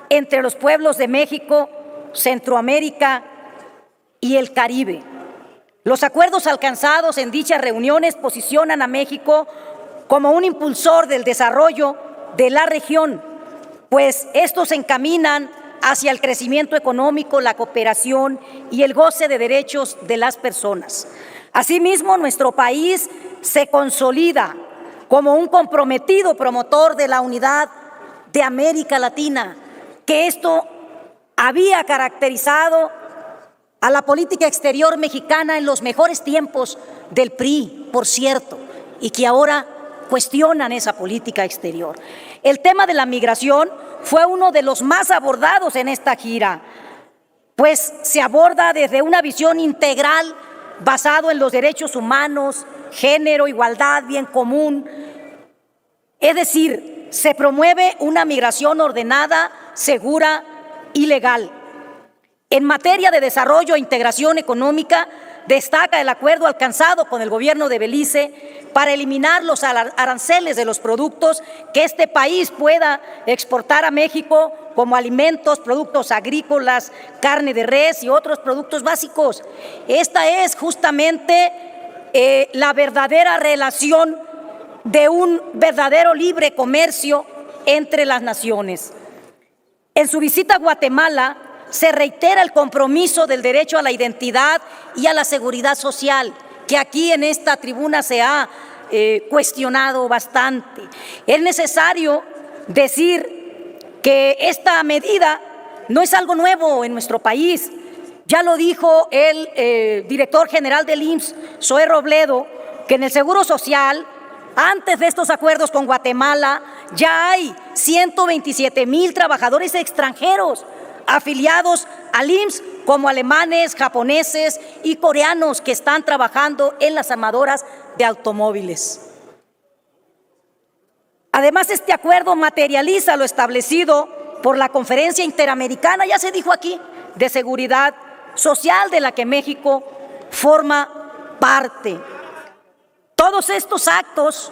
entre los pueblos de México, Centroamérica y el Caribe. Los acuerdos alcanzados en dichas reuniones posicionan a México como un impulsor del desarrollo de la región, pues estos se encaminan hacia el crecimiento económico, la cooperación y el goce de derechos de las personas. Asimismo, nuestro país se consolida como un comprometido promotor de la unidad de América Latina, que esto había caracterizado a la política exterior mexicana en los mejores tiempos del PRI, por cierto, y que ahora cuestionan esa política exterior. El tema de la migración fue uno de los más abordados en esta gira, pues se aborda desde una visión integral basado en los derechos humanos, género, igualdad, bien común. Es decir, se promueve una migración ordenada, segura y legal. En materia de desarrollo e integración económica, destaca el acuerdo alcanzado con el gobierno de Belice para eliminar los aranceles de los productos que este país pueda exportar a México, como alimentos, productos agrícolas, carne de res y otros productos básicos. Esta es justamente la verdadera relación de un verdadero libre comercio entre las naciones. En su visita a Guatemala, se reitera el compromiso del derecho a la identidad y a la seguridad social, que aquí en esta tribuna se ha cuestionado bastante. Es necesario decir que esta medida no es algo nuevo en nuestro país. Ya lo dijo el director general del IMSS, Zoé Robledo, que en el Seguro Social, antes de estos acuerdos con Guatemala, ya hay 127,000 trabajadores extranjeros afiliados al IMSS, como alemanes, japoneses y coreanos que están trabajando en las armadoras de automóviles. Además, este acuerdo materializa lo establecido por la Conferencia Interamericana, ya se dijo aquí, de Seguridad Social, de la que México forma parte. Todos estos actos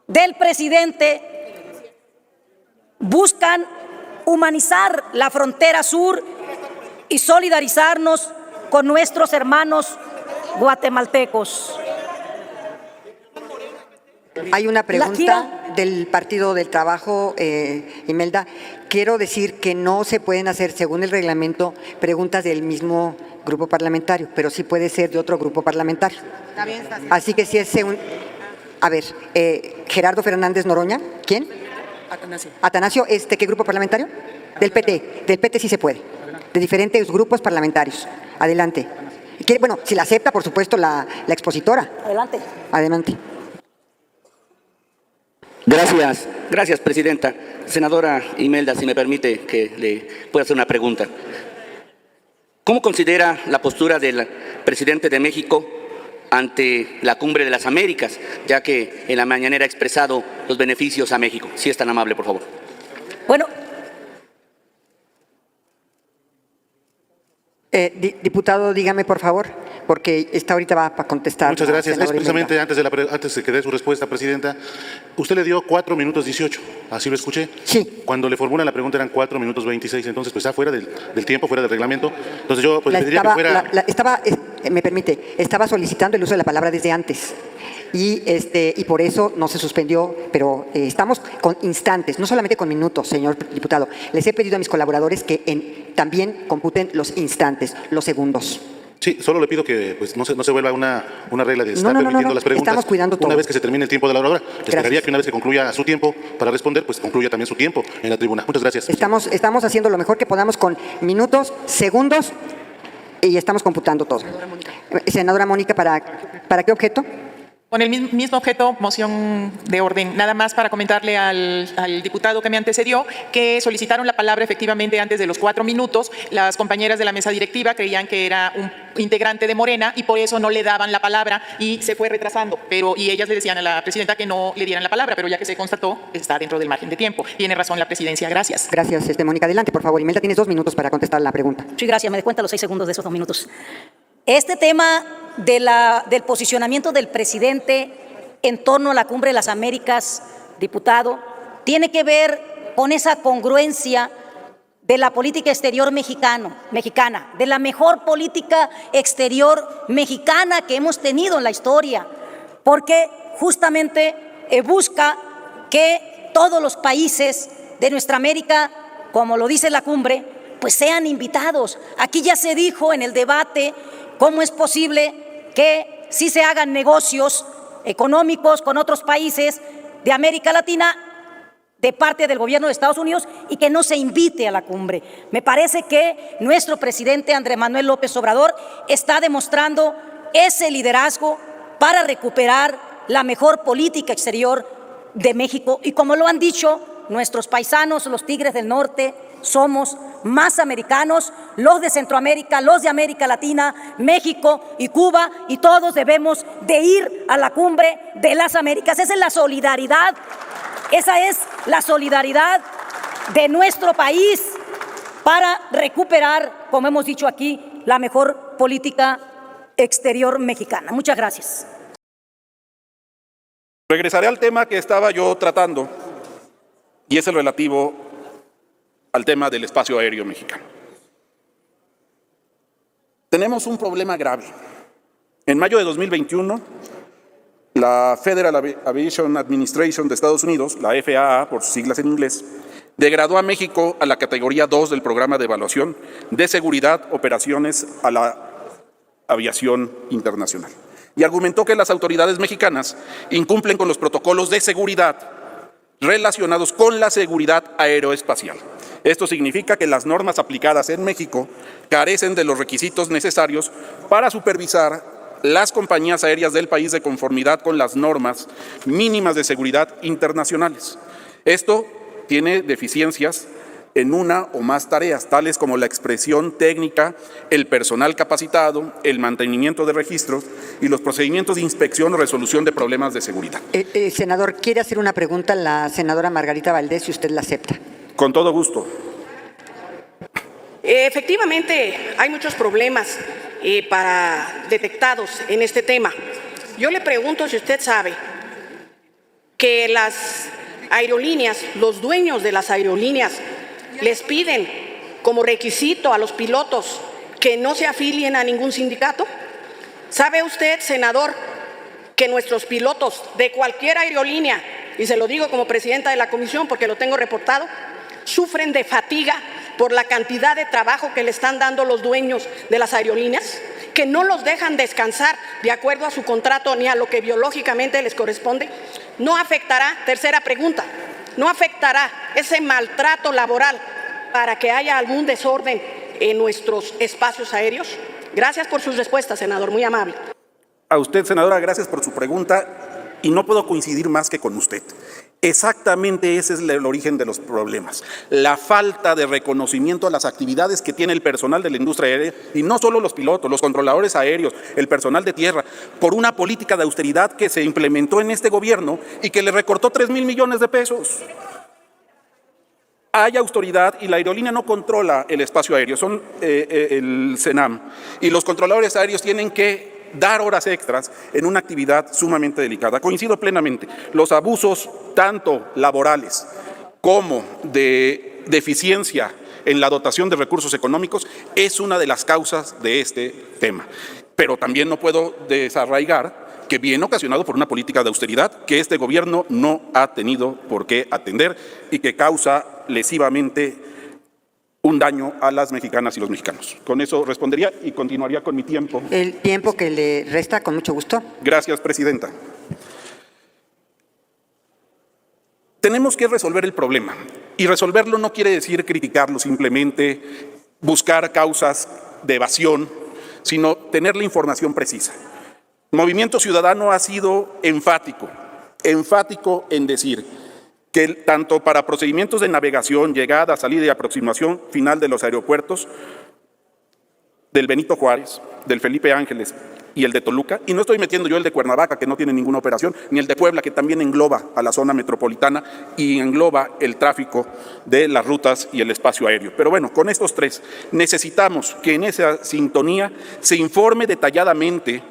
del presidente buscan humanizar la frontera sur y solidarizarnos con nuestros hermanos guatemaltecos. Hay una pregunta del Partido del Trabajo, Imelda. Quiero decir que no se pueden hacer, según el reglamento, preguntas del mismo grupo parlamentario, pero sí puede ser de otro grupo parlamentario. Así que si es según... A ver, Gerardo Fernández Noroña, ¿quién? Atanasio, ¿qué grupo parlamentario? Del PT. Del PT sí se puede. De diferentes grupos parlamentarios. Adelante. Bueno, si la acepta, por supuesto, la expositora. Adelante. Adelante. Gracias, presidenta. Senadora Imelda, si me permite que le pueda hacer una pregunta. ¿Cómo considera la postura del presidente de México ante la Cumbre de las Américas, ya que en la mañanera ha expresado los beneficios a México? Si es tan amable, por favor. Bueno. Diputado, dígame, por favor, porque esta ahorita va a contestar. Muchas gracias. Es precisamente antes de que dé su respuesta, presidenta. Usted le dio 4 minutos 18, ¿así lo escuché? Sí. Cuando le formulan la pregunta eran 4 minutos 26, entonces pues está fuera del tiempo, fuera del reglamento. Entonces yo pues le pediría que fuera... me permite, estaba solicitando el uso de la palabra desde antes. Y por eso no se suspendió, pero estamos con instantes, no solamente con minutos, señor diputado. Les he pedido a mis colaboradores que también computen los instantes, los segundos. Sí, solo le pido que pues, no se vuelva una regla de estar permitiendo las preguntas. Estamos cuidando todo. Una vez que se termine el tiempo de la oradora, esperaría que una vez que concluya su tiempo para responder, pues concluya también su tiempo en la tribuna. Muchas gracias. Estamos haciendo lo mejor que podamos con minutos, segundos, y estamos computando todo. Senadora Mónica, ¿para qué objeto? Con el mismo objeto, moción de orden. Nada más para comentarle al diputado que me antecedió que solicitaron la palabra efectivamente antes de los 4 minutos. Las compañeras de la mesa directiva creían que era un integrante de Morena y por eso no le daban la palabra y se fue retrasando. Y ellas le decían a la presidenta que no le dieran la palabra, pero ya que se constató, está dentro del margen de tiempo. Tiene razón la presidencia. Gracias. Gracias, Mónica. Adelante, por favor. Imelda, tienes 2 minutos para contestar la pregunta. Sí, gracias. Me descuenta los 6 segundos de esos 2 minutos. Este tema del posicionamiento del presidente en torno a la Cumbre de las Américas, diputado, tiene que ver con esa congruencia de la política exterior mexicana, de la mejor política exterior mexicana que hemos tenido en la historia, porque justamente busca que todos los países de nuestra América, como lo dice la cumbre, pues sean invitados. Aquí ya se dijo en el debate cómo es posible que sí se hagan negocios económicos con otros países de América Latina de parte del gobierno de Estados Unidos y que no se invite a la cumbre. Me parece que nuestro presidente Andrés Manuel López Obrador está demostrando ese liderazgo para recuperar la mejor política exterior de México. Y como lo han dicho nuestros paisanos, los Tigres del Norte, somos más americanos, los de Centroamérica, los de América Latina, México y Cuba, y todos debemos de ir a la Cumbre de las Américas. Esa es la solidaridad, de nuestro país para recuperar, como hemos dicho aquí, la mejor política exterior mexicana. Muchas gracias. Regresaré al tema que estaba yo tratando, y es el relativo al tema del espacio aéreo mexicano. Tenemos un problema grave. En mayo de 2021, la Federal Aviation Administration de Estados Unidos, la FAA por sus siglas en inglés, degradó a México a la categoría 2 del programa de evaluación de seguridad, operaciones a la aviación internacional. Y argumentó que las autoridades mexicanas incumplen con los protocolos de seguridad relacionados con la seguridad aeroespacial. Esto significa que las normas aplicadas en México carecen de los requisitos necesarios para supervisar las compañías aéreas del país de conformidad con las normas mínimas de seguridad internacionales. Esto tiene deficiencias en una o más tareas, tales como la expresión técnica, el personal capacitado, el mantenimiento de registros y los procedimientos de inspección o resolución de problemas de seguridad. Senador, ¿quiere hacer una pregunta a la senadora Margarita Valdés, si usted la acepta? Con todo gusto. Efectivamente, hay muchos problemas detectados en este tema. Yo le pregunto si usted sabe que las aerolíneas, los dueños de las aerolíneas, les piden como requisito a los pilotos que no se afilien a ningún sindicato. ¿Sabe usted, senador, que nuestros pilotos de cualquier aerolínea, y se lo digo como presidenta de la comisión porque lo tengo reportado, sufren de fatiga por la cantidad de trabajo que le están dando los dueños de las aerolíneas, que no los dejan descansar de acuerdo a su contrato ni a lo que biológicamente les corresponde? ¿No afectará, tercera pregunta, no afectará ese maltrato laboral para que haya algún desorden en nuestros espacios aéreos? Gracias por sus respuestas, senador, muy amable. A usted, senadora, gracias por su pregunta y no puedo coincidir más que con usted. Exactamente ese es el origen de los problemas. La falta de reconocimiento a las actividades que tiene el personal de la industria aérea, y no solo los pilotos, los controladores aéreos, el personal de tierra, por una política de austeridad que se implementó en este gobierno y que le recortó 3,000 millones de pesos. Hay autoridad y la aerolínea no controla el espacio aéreo, son el CENAM, y los controladores aéreos tienen que dar horas extras en una actividad sumamente delicada. Coincido plenamente, los abusos tanto laborales como de deficiencia en la dotación de recursos económicos es una de las causas de este tema. Pero también no puedo desarraigar que viene ocasionado por una política de austeridad que este gobierno no ha tenido por qué atender y que causa lesivamente un daño a las mexicanas y los mexicanos. Con eso respondería y continuaría con mi tiempo. El tiempo que le resta, con mucho gusto. Gracias, presidenta. Tenemos que resolver el problema y resolverlo no quiere decir criticarlo, simplemente buscar causas de evasión, sino tener la información precisa. Movimiento Ciudadano ha sido enfático en decir que tanto para procedimientos de navegación, llegada, salida y aproximación final de los aeropuertos del Benito Juárez, del Felipe Ángeles y el de Toluca, y no estoy metiendo yo el de Cuernavaca, que no tiene ninguna operación, ni el de Puebla, que también engloba a la zona metropolitana y engloba el tráfico de las rutas y el espacio aéreo. Pero bueno, con estos tres necesitamos que en esa sintonía se informe detalladamente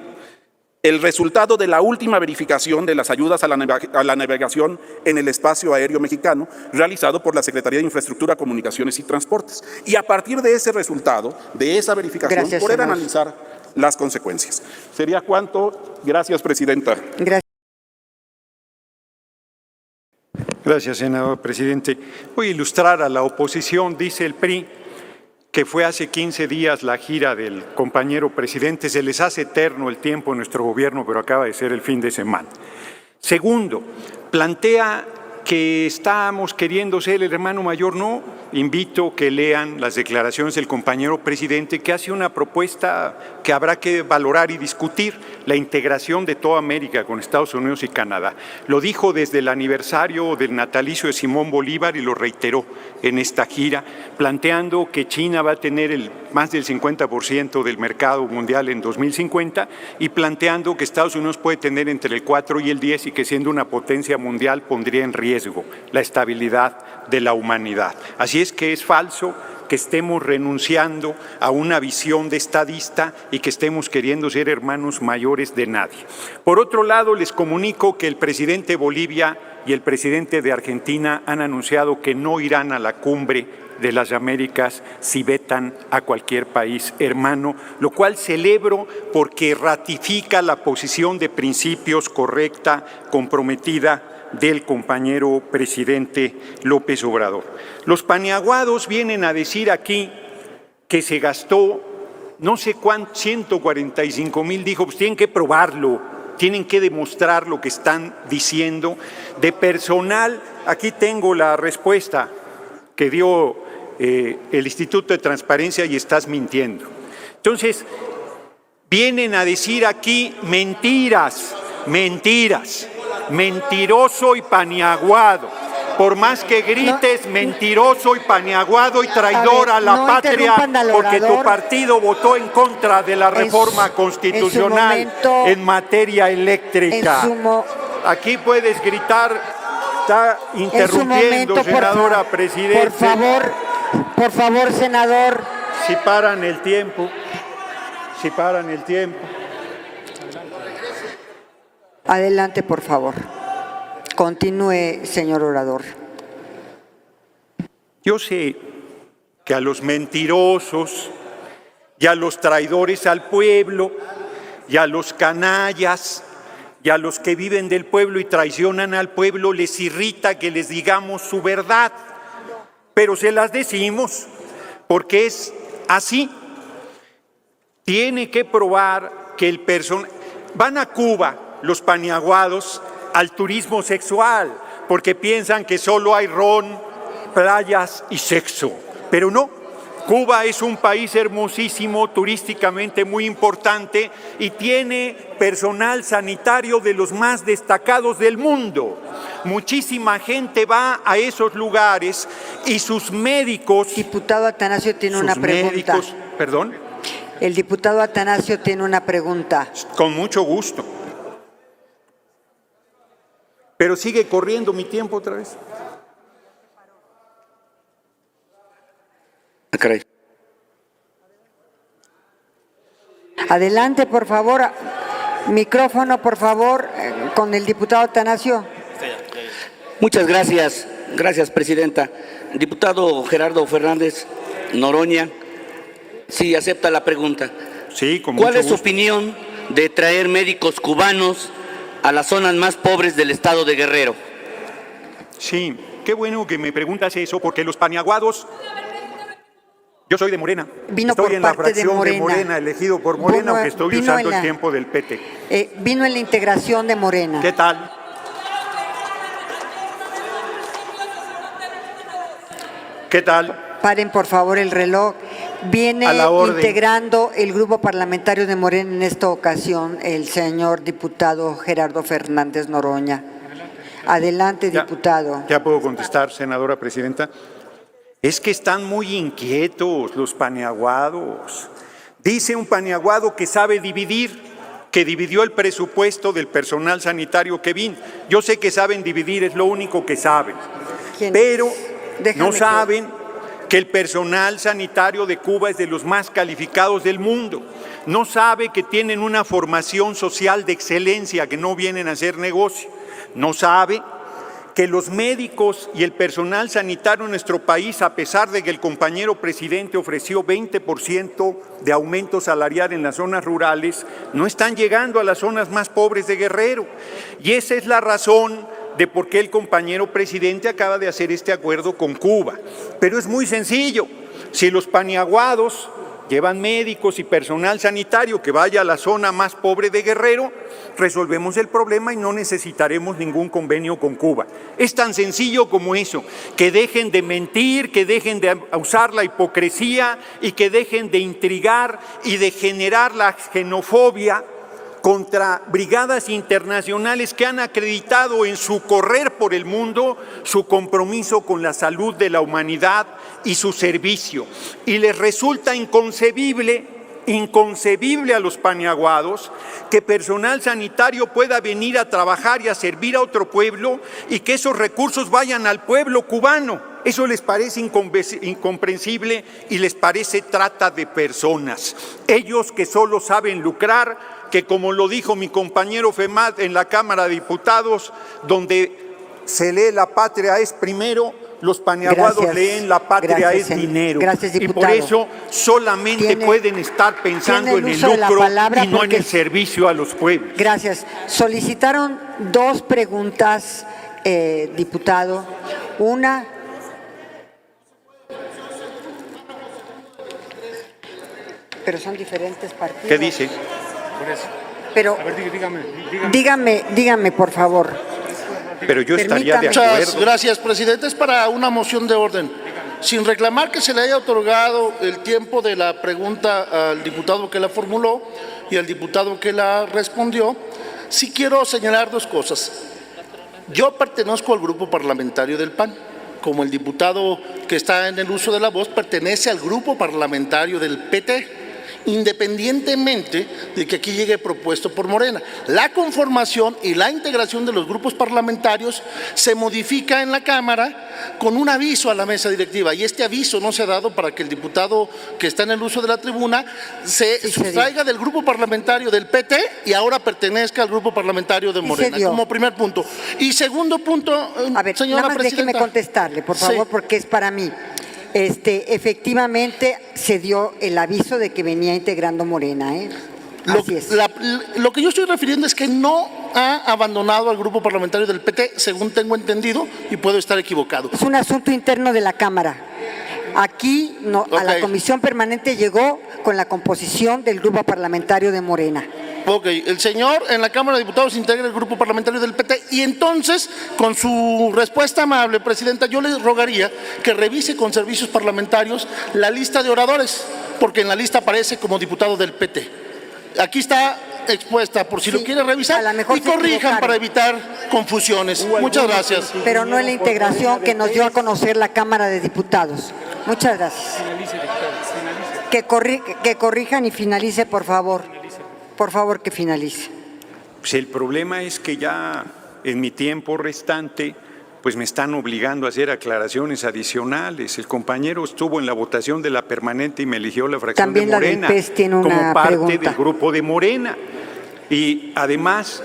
el resultado de la última verificación de las ayudas a la navegación en el espacio aéreo mexicano realizado por la Secretaría de Infraestructura, Comunicaciones y Transportes. Y a partir de ese resultado, de esa verificación, Gracias, poder senador. analizar las consecuencias. ¿Sería cuánto? Gracias, presidenta. Gracias, senador presidente. Voy a ilustrar a la oposición. Dice el PRI que fue hace 15 días la gira del compañero presidente. Se les hace eterno el tiempo en nuestro gobierno, pero acaba de ser el fin de semana. Segundo, plantea que estamos queriendo ser el hermano mayor. No, invito que lean las declaraciones del compañero presidente, que hace una propuesta que habrá que valorar y discutir: la integración de toda América con Estados Unidos y Canadá. Lo dijo desde el aniversario del natalicio de Simón Bolívar y lo reiteró en esta gira, planteando que China va a tener más del 50% del mercado mundial en 2050 y planteando que Estados Unidos puede tener entre el 4 y el 10 y que siendo una potencia mundial pondría en riesgo la estabilidad de la humanidad. Así es que es falso que estemos renunciando a una visión de estadista y que estemos queriendo ser hermanos mayores de nadie. Por otro lado, les comunico que el presidente de Bolivia y el presidente de Argentina han anunciado que no irán a la cumbre de las Américas si vetan a cualquier país hermano, lo cual celebro porque ratifica la posición de principios correcta, comprometida del compañero presidente López Obrador. Los paniaguados vienen a decir aquí que se gastó no sé cuánto, 145,000, dijo, pues tienen que probarlo, tienen que demostrar lo que están diciendo. De personal, aquí tengo la respuesta que dio el Instituto de Transparencia y estás mintiendo. Entonces, vienen a decir aquí mentiras, mentiroso y paniaguado. Por más que grites mentiroso y paniaguado y traidor a la patria, porque tu partido votó en contra de la reforma constitucional en materia eléctrica. Aquí puedes gritar, está interrumpiendo, senadora presidente. Por favor, senador. Si paran el tiempo. Adelante, por favor. Continúe, señor orador. Yo sé que a los mentirosos y a los traidores al pueblo y a los canallas y a los que viven del pueblo y traicionan al pueblo les irrita que les digamos su verdad, pero se las decimos porque es así. Tiene que probar que el personal... Van a Cuba los paniaguados al turismo sexual porque piensan que solo hay ron, playas y sexo, pero no. Cuba es un país hermosísimo, turísticamente muy importante y tiene personal sanitario de los más destacados del mundo. Muchísima gente va a esos lugares y sus médicos... Diputado Atanasio tiene una pregunta. ¿Perdón? El diputado Atanasio tiene una pregunta. Con mucho gusto. Pero sigue corriendo mi tiempo otra vez. Caray. Adelante, por favor. Micrófono, por favor, con el diputado Atanasio. Muchas gracias. Gracias, presidenta. Diputado Gerardo Fernández Noroña, sí, acepta la pregunta. Sí, con ¿Cuál mucho es su gusto. opinión de traer médicos cubanos a las zonas más pobres del estado de Guerrero? Sí, qué bueno que me preguntas eso, porque los paniaguados... Yo soy de Morena. Vino Estoy por en la parte de fracción de Morena. elegido por Morena, aunque estoy vino usando en la- el tiempo del PT. Vino en la integración de Morena. ¿Qué tal? ¿Qué tal? Paren, por favor, el reloj. Viene A la orden. integrando el grupo parlamentario de Morena en esta ocasión el señor diputado Gerardo Fernández Noroña. Adelante, diputado. ¿Ya puedo contestar, senadora presidenta? Es que están muy inquietos los paniaguados. Dice un paniaguado que sabe dividir, que dividió el presupuesto del personal sanitario que vino. Yo sé que saben dividir, es lo único que saben. Pero no saben que el personal sanitario de Cuba es de los más calificados del mundo. No sabe que tienen una formación social de excelencia, que no vienen a hacer negocio. No sabe que los médicos y el personal sanitario en nuestro país, a pesar de que el compañero presidente ofreció 20% de aumento salarial en las zonas rurales, no están llegando a las zonas más pobres de Guerrero. Y esa es la razón de por qué el compañero presidente acaba de hacer este acuerdo con Cuba. Pero es muy sencillo. Si los paniaguados llevan médicos y personal sanitario que vaya a la zona más pobre de Guerrero, resolvemos el problema y no necesitaremos ningún convenio con Cuba. Es tan sencillo como eso, que dejen de mentir, que dejen de usar la hipocresía y que dejen de intrigar y de generar la xenofobia contra brigadas internacionales que han acreditado en su correr por el mundo su compromiso con la salud de la humanidad y su servicio. Y les resulta inconcebible a los paniaguados que personal sanitario pueda venir a trabajar y a servir a otro pueblo y que esos recursos vayan al pueblo cubano. Eso les parece incomprensible y les parece trata de personas. Ellos que solo saben lucrar, que como lo dijo mi compañero Femat en la Cámara de Diputados, donde se lee la patria es primero, los paniaguados leen la patria es dinero. Gracias, y diputado. por eso solamente pueden estar pensando en el uso de la lucro palabra y no en porque- el servicio a los pueblos. Gracias. Solicitaron dos preguntas, diputado. Una... Pero son diferentes partidos. ¿Qué dice? Pero A ver, dígame, por favor. Pero yo estaría de Muchas acuerdo. gracias, presidente. Es para una moción de orden. Sin reclamar que se le haya otorgado el tiempo de la pregunta al diputado que la formuló y al diputado que la respondió, sí quiero señalar dos cosas. Yo pertenezco al grupo parlamentario del PAN. Como el diputado que está en el uso de la voz pertenece al grupo parlamentario del PT. independientemente de que aquí llegue propuesto por Morena. La conformación y la integración de los grupos parlamentarios se modifica en la Cámara con un aviso a la mesa directiva, y este aviso no se ha dado para que el diputado que está en el uso de la tribuna se sustraiga del grupo parlamentario del PT y ahora pertenezca al grupo parlamentario de Morena, como primer punto. Y segundo punto, a ver, señora nada más presidenta. déjeme contestarle, por favor, porque es para mí. Efectivamente se dio el aviso de que venía integrando Morena, ¿eh? Así es. Lo que yo estoy refiriendo es que no ha abandonado al grupo parlamentario del PT, según tengo entendido, y puedo estar equivocado. Es un asunto interno de la Cámara. Aquí no, a la comisión permanente llegó con la composición del grupo parlamentario de Morena. Ok, el señor en la Cámara de Diputados integra el grupo parlamentario del PT y entonces, con su respuesta amable, presidenta, yo le rogaría que revise con servicios parlamentarios la lista de oradores, porque en la lista aparece como diputado del PT. Aquí está expuesta, por si lo quiere revisar, y corrijan para evitar confusiones. Muchas gracias. Pero no en la integración que nos dio a conocer la Cámara de Diputados. Muchas gracias. Que corrijan y finalice, por favor. Por favor, que finalice. Pues el problema es que ya en mi tiempo restante, pues me están obligando a hacer aclaraciones adicionales. El compañero estuvo en la votación de la permanente y me eligió la fracción También de Morena la del PES tiene una como parte pregunta. del grupo de Morena. Y además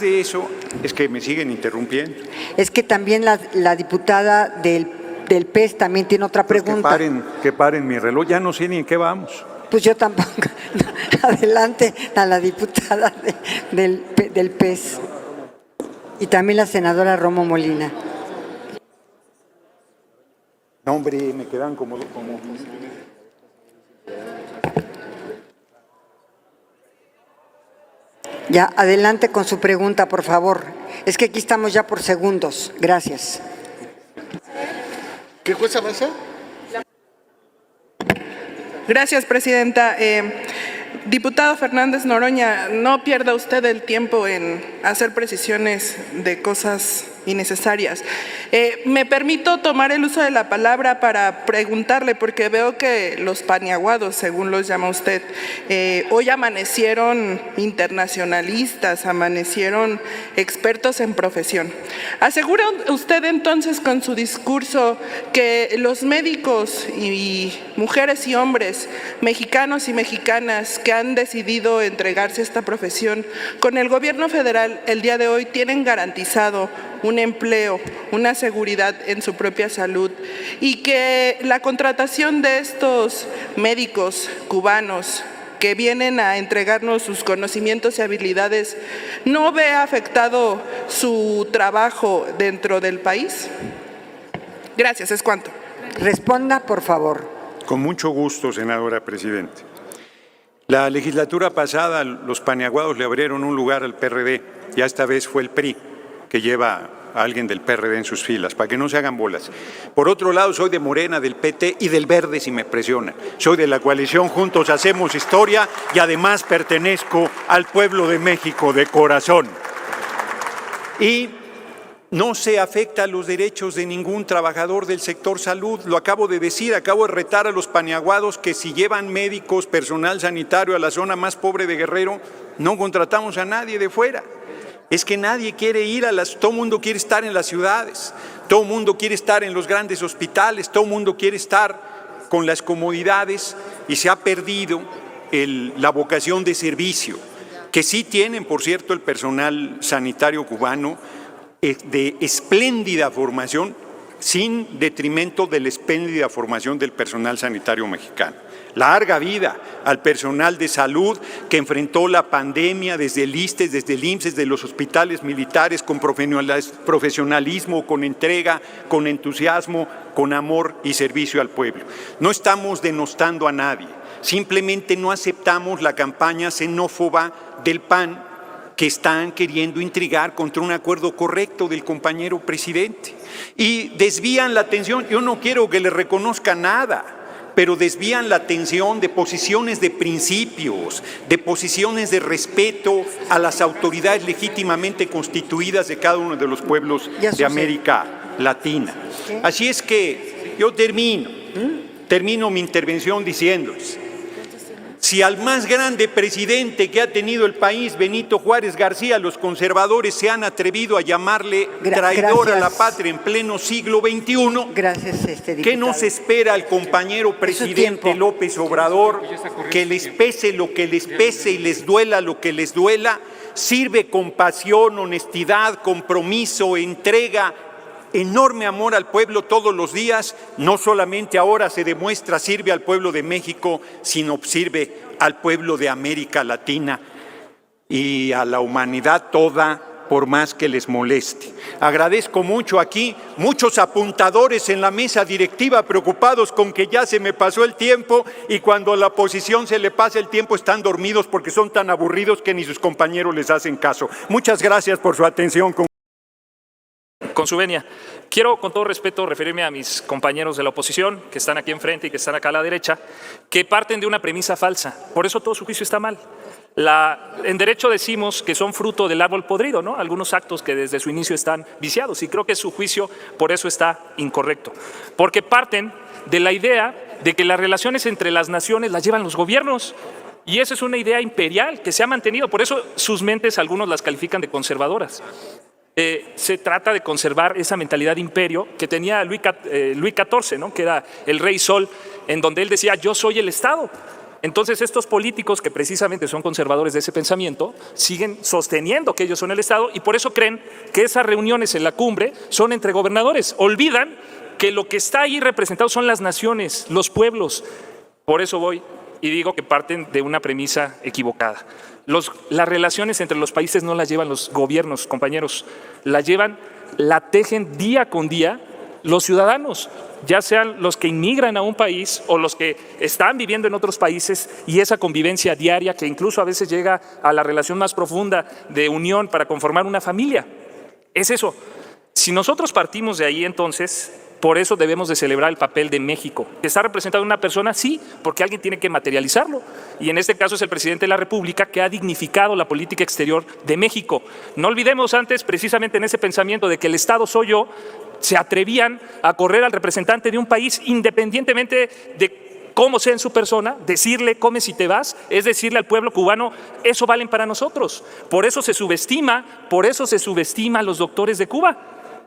de eso, es que me siguen interrumpiendo. Es que también la diputada del PES también tiene otra pregunta. Que paren mi reloj, ya no sé ni en qué vamos. Pues yo tampoco. Adelante a la diputada del PES. Y también la senadora Romo Molina. No, hombre, me quedan como... Ya, adelante con su pregunta, por favor. Es que aquí estamos ya por segundos. Gracias. ¿Qué juez avanza? Gracias, presidenta. Diputado Fernández Noroña, no pierda usted el tiempo en hacer precisiones de cosas innecesarias. Me permito tomar el uso de la palabra para preguntarle, porque veo que los paniaguados, según los llama usted, hoy amanecieron internacionalistas, amanecieron expertos en profesión. ¿Asegura usted entonces con su discurso que los médicos y mujeres y hombres, mexicanos y mexicanas que han decidido entregarse a esta profesión, con el gobierno federal el día de hoy tienen garantizado un empleo, una seguridad en su propia salud, y que la contratación de estos médicos cubanos que vienen a entregarnos sus conocimientos y habilidades no ve afectado su trabajo dentro del país? Gracias, es cuanto. Responda, por favor. Con mucho gusto, senadora presidente. La legislatura pasada, los paniaguados le abrieron un lugar al PRD, ya esta vez fue el PRI, que lleva a alguien del PRD en sus filas, para que no se hagan bolas. Por otro lado, soy de Morena, del PT y del Verde, si me presionan. Soy de la coalición Juntos Hacemos Historia y además pertenezco al pueblo de México de corazón. Y no se afecta a los derechos de ningún trabajador del sector salud. Lo acabo de decir, acabo de retar a los paniaguados que si llevan médicos, personal sanitario a la zona más pobre de Guerrero, no contratamos a nadie de fuera. Es que nadie quiere ir todo el mundo quiere estar en las ciudades, todo el mundo quiere estar en los grandes hospitales, todo el mundo quiere estar con las comodidades y se ha perdido la vocación de servicio, que sí tienen, por cierto, el personal sanitario cubano de espléndida formación, sin detrimento de la espléndida formación del personal sanitario mexicano. Larga vida al personal de salud que enfrentó la pandemia desde el ISSSTE, desde el IMSS, desde los hospitales militares, con profesionalismo, con entrega, con entusiasmo, con amor y servicio al pueblo. No estamos denostando a nadie, simplemente no aceptamos la campaña xenófoba del PAN que están queriendo intrigar contra un acuerdo correcto del compañero presidente. Y desvían la atención, yo no quiero que le reconozca nada, pero desvían la atención de posiciones de principios, de posiciones de respeto a las autoridades legítimamente constituidas de cada uno de los pueblos de América Latina. Así es que yo termino. Termino mi intervención diciéndoles, si al más grande presidente que ha tenido el país, Benito Juárez García, los conservadores se han atrevido a llamarle traidor a la patria en pleno siglo XXI, ¿qué nos espera al compañero presidente López Obrador? Que les pese lo que les pese y les duela lo que les duela. Sirve con pasión, honestidad, compromiso, entrega, enorme amor al pueblo todos los días. No solamente ahora se demuestra, sirve al pueblo de México, sino sirve al pueblo de América Latina y a la humanidad toda, por más que les moleste. Agradezco mucho aquí, muchos apuntadores en la mesa directiva preocupados con que ya se me pasó el tiempo, y cuando a la oposición se le pasa el tiempo están dormidos porque son tan aburridos que ni sus compañeros les hacen caso. Muchas gracias por su atención. Con su venia, quiero con todo respeto referirme a mis compañeros de la oposición que están aquí enfrente y que están acá a la derecha, que parten de una premisa falsa. Por eso todo su juicio está mal. En derecho decimos que son fruto del árbol podrido, ¿no? Algunos actos que desde su inicio están viciados, y creo que su juicio por eso está incorrecto. Porque parten de la idea de que las relaciones entre las naciones las llevan los gobiernos. Y esa es una idea imperial que se ha mantenido. Por eso sus mentes algunos las califican de conservadoras. Se trata de conservar esa mentalidad de imperio que tenía Luis XIV, ¿no? Que era el rey Sol, en donde él decía, yo soy el Estado. Entonces estos políticos que precisamente son conservadores de ese pensamiento siguen sosteniendo que ellos son el Estado, y por eso creen que esas reuniones en la cumbre son entre gobernadores. Olvidan que lo que está ahí representado son las naciones, los pueblos. Por eso voy y digo que parten de una premisa equivocada. Las relaciones entre los países no las llevan los gobiernos, compañeros, la tejen día con día los ciudadanos, ya sean los que inmigran a un país o los que están viviendo en otros países, y esa convivencia diaria que incluso a veces llega a la relación más profunda de unión para conformar una familia. Es eso. Si nosotros partimos de ahí, entonces, por eso debemos de celebrar el papel de México. ¿Que está representado una persona? Sí, porque alguien tiene que materializarlo. Y en este caso es el presidente de la República, que ha dignificado la política exterior de México. No olvidemos antes, precisamente en ese pensamiento de que el Estado soy yo, se atrevían a correr al representante de un país independientemente de cómo sea en su persona, decirle come si te vas, es decirle al pueblo cubano, eso valen para nosotros. Por eso se subestima a los doctores de Cuba,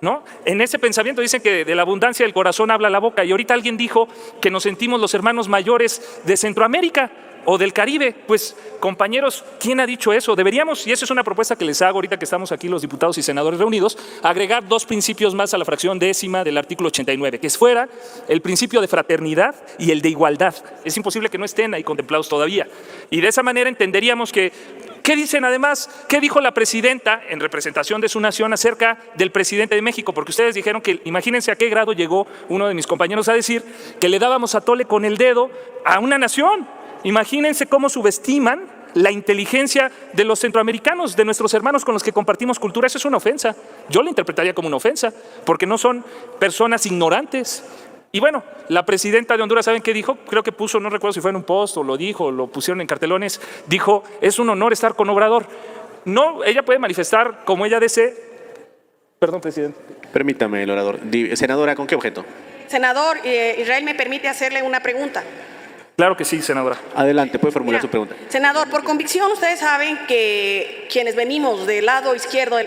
¿no? En ese pensamiento dicen que de la abundancia del corazón habla la boca, y ahorita alguien dijo que nos sentimos los hermanos mayores de Centroamérica o del Caribe. Pues, compañeros, ¿quién ha dicho eso? Deberíamos, y esa es una propuesta que les hago ahorita que estamos aquí los diputados y senadores reunidos, agregar 2 principios más a la fracción 10ª del artículo 89, que fuera el principio de fraternidad y el de igualdad. Es imposible que no estén ahí contemplados todavía. Y de esa manera entenderíamos que, ¿qué dicen además? ¿Qué dijo la presidenta en representación de su nación acerca del presidente de México? Porque ustedes dijeron que, imagínense a qué grado llegó uno de mis compañeros a decir que le dábamos a tole con el dedo a una nación. Imagínense cómo subestiman la inteligencia de los centroamericanos, de nuestros hermanos con los que compartimos cultura. Eso es una ofensa. Yo la interpretaría como una ofensa, porque no son personas ignorantes. Y bueno, la presidenta de Honduras, ¿saben qué dijo? Creo que puso, no recuerdo si fue en un post o lo dijo, o lo pusieron en cartelones, dijo, es un honor estar con Obrador. No, ella puede manifestar como ella desee. Perdón, presidente. Permítame, el orador. Senadora, ¿con qué objeto? Senador, Israel me permite hacerle una pregunta. Claro que sí, senadora. Adelante, puede formular su pregunta. Senador, por convicción, ustedes saben que quienes venimos del lado izquierda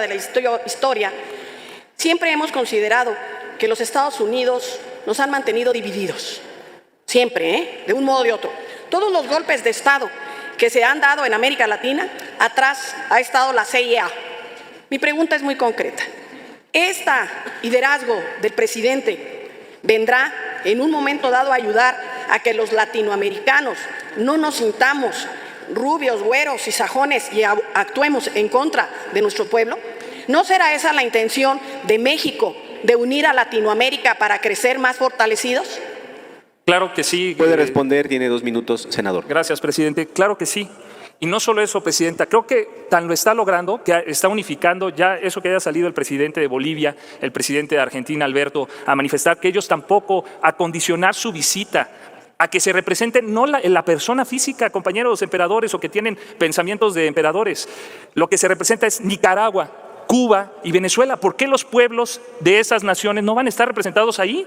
de la historia, siempre hemos considerado que los Estados Unidos nos han mantenido divididos. Siempre, de un modo o de otro. Todos los golpes de Estado que se han dado en América Latina, atrás ha estado la CIA. Mi pregunta es muy concreta. ¿Este liderazgo del presidente vendrá en un momento dado a ayudar a que los latinoamericanos no nos sintamos rubios, güeros y sajones y actuemos en contra de nuestro pueblo? ¿No será esa la intención de México, de unir a Latinoamérica para crecer más fortalecidos? Claro que sí. Puede responder, tiene 2 minutos, senador. Gracias, presidente. Claro que sí. Y no solo eso, presidenta, creo que tan lo está logrando, que está unificando ya eso que haya salido el presidente de Bolivia, el presidente de Argentina, Alberto, a manifestar que ellos tampoco, a condicionar su visita a que se represente no la persona física, compañeros emperadores o que tienen pensamientos de emperadores. Lo que se representa es Nicaragua, Cuba y Venezuela. ¿Por qué los pueblos de esas naciones no van a estar representados ahí?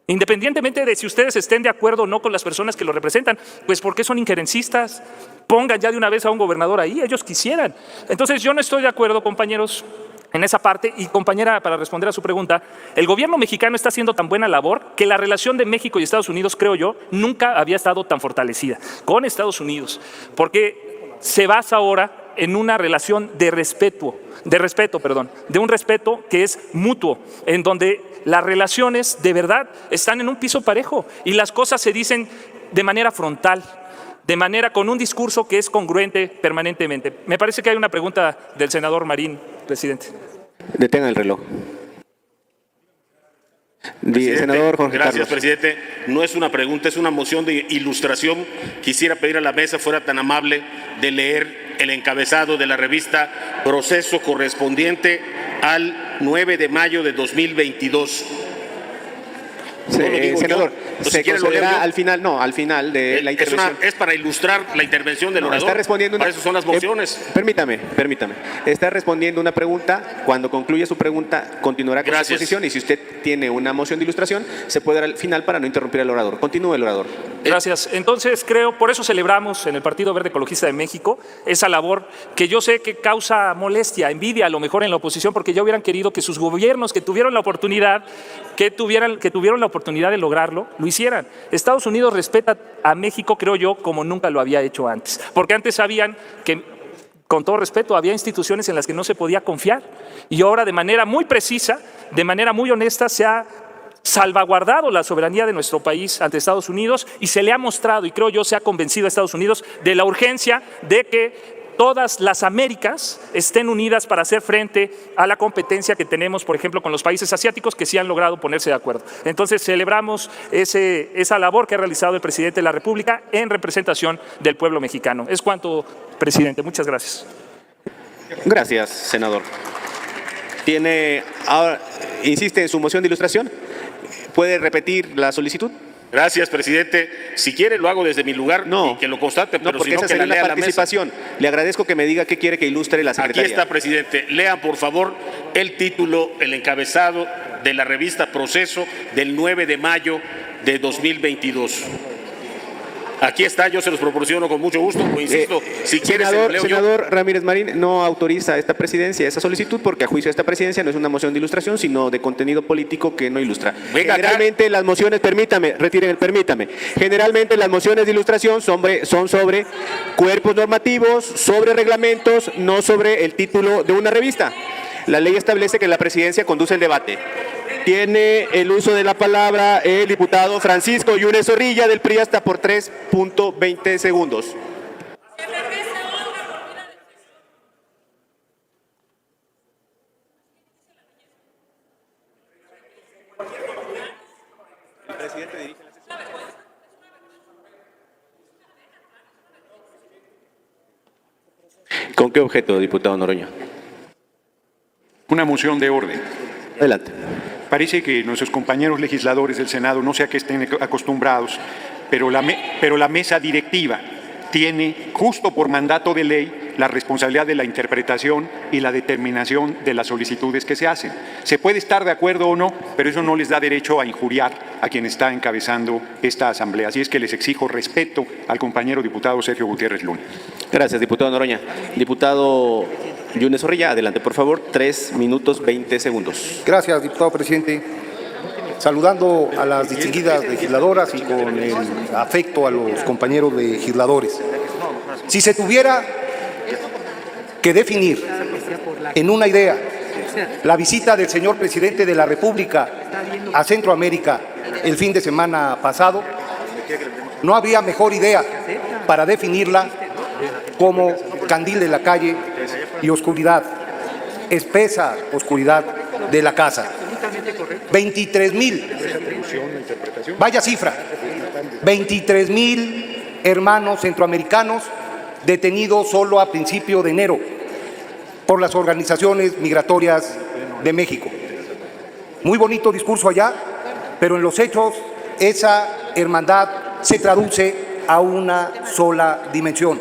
Independientemente de si ustedes estén de acuerdo o no con las personas que lo representan, pues ¿por qué son injerencistas? Pongan ya de una vez a un gobernador ahí, ellos quisieran. Entonces yo no estoy de acuerdo, compañeros, en esa parte. Y compañera, para responder a su pregunta, el gobierno mexicano está haciendo tan buena labor que la relación de México y Estados Unidos, creo yo, nunca había estado tan fortalecida con Estados Unidos, porque se basa ahora en una relación de respeto, de un respeto que es mutuo, en donde las relaciones de verdad están en un piso parejo y las cosas se dicen de manera frontal, de manera con un discurso que es congruente permanentemente. Me parece que hay una pregunta del senador Marín, presidente. Detenga el reloj. Senador Jorge Gracias, Carlos. presidente. No es una pregunta, es una moción de ilustración. Quisiera pedir a la mesa fuera tan amable de leer el encabezado de la revista Proceso correspondiente al 9 de mayo de 2022. Senador, se quiere lo leo concederá yo. al final de la intervención. Es para ilustrar la intervención del orador. Está respondiendo para eso son las mociones. Permítame. Está respondiendo una pregunta. Cuando concluya su pregunta, continuará con su posición. Y si usted tiene una moción de ilustración, se puede dar al final para no interrumpir al orador. Continúe el orador. Gracias. Entonces creo, por eso celebramos en el Partido Verde Ecologista de México esa labor que yo sé que causa molestia, envidia a lo mejor en la oposición, porque ya hubieran querido que sus gobiernos que tuvieron la oportunidad, de lograrlo, lo hicieran. Estados Unidos respeta a México, creo yo, como nunca lo había hecho antes, porque antes sabían que, con todo respeto, había instituciones en las que no se podía confiar y ahora de manera muy precisa, de manera muy honesta, se ha salvaguardado la soberanía de nuestro país ante Estados Unidos y se le ha mostrado, y creo yo se ha convencido a Estados Unidos de la urgencia de que todas las Américas estén unidas para hacer frente a la competencia que tenemos, por ejemplo, con los países asiáticos que sí han logrado ponerse de acuerdo. Entonces celebramos esa labor que ha realizado el presidente de la República en representación del pueblo mexicano. Es cuanto, presidente. Muchas gracias. Gracias, senador. Ahora, insiste en su moción de ilustración. ¿Puede repetir la solicitud? Gracias, presidente. Si quiere, lo hago desde mi lugar y que lo constate, pero porque si no, esa que sería la lea una la mesa. participación. Le agradezco que me diga qué quiere que ilustre la secretaria. Aquí está, presidente. Lea, por favor, el título, el encabezado de la revista Proceso del 9 de mayo de 2022. Aquí está, yo se los proporciono con mucho gusto, o insisto, si quiere se lo leo yo. Senador Ramírez Marín no autoriza a esta presidencia esa solicitud porque a juicio de esta presidencia no es una moción de ilustración, sino de contenido político que no ilustra. Generalmente las mociones, permítame. Generalmente las mociones de ilustración son sobre cuerpos normativos, sobre reglamentos, no sobre el título de una revista. La ley establece que la presidencia conduce el debate. Tiene el uso de la palabra el diputado Francisco Yunes Zorrilla del PRI hasta por 3.20 segundos. El presidente dirige la sesión. ¿Con qué objeto, diputado Noroña? Una moción de orden. Adelante. Parece que nuestros compañeros legisladores del Senado, no sé a qué estén acostumbrados, pero la mesa directiva tiene, justo por mandato de ley, la responsabilidad de la interpretación y la determinación de las solicitudes que se hacen. Se puede estar de acuerdo o no, pero eso no les da derecho a injuriar a quien está encabezando esta asamblea. Así es que les exijo respeto al compañero diputado Sergio Gutiérrez Luna. Gracias, diputado Noroña. Diputado Yunes Zorrilla, adelante, por favor, 3 minutos 20 segundos. Gracias, diputado presidente. Saludando a las distinguidas legisladoras y con el afecto a los compañeros legisladores. Si se tuviera que definir en una idea la visita del señor presidente de la República a Centroamérica el fin de semana pasado, no habría mejor idea para definirla como candil de la calle y oscuridad, espesa oscuridad de la casa. 23,000, vaya cifra, 23,000 hermanos centroamericanos detenidos solo a principio de enero por las organizaciones migratorias de México. Muy bonito discurso allá, pero en los hechos esa hermandad se traduce a una sola dimensión: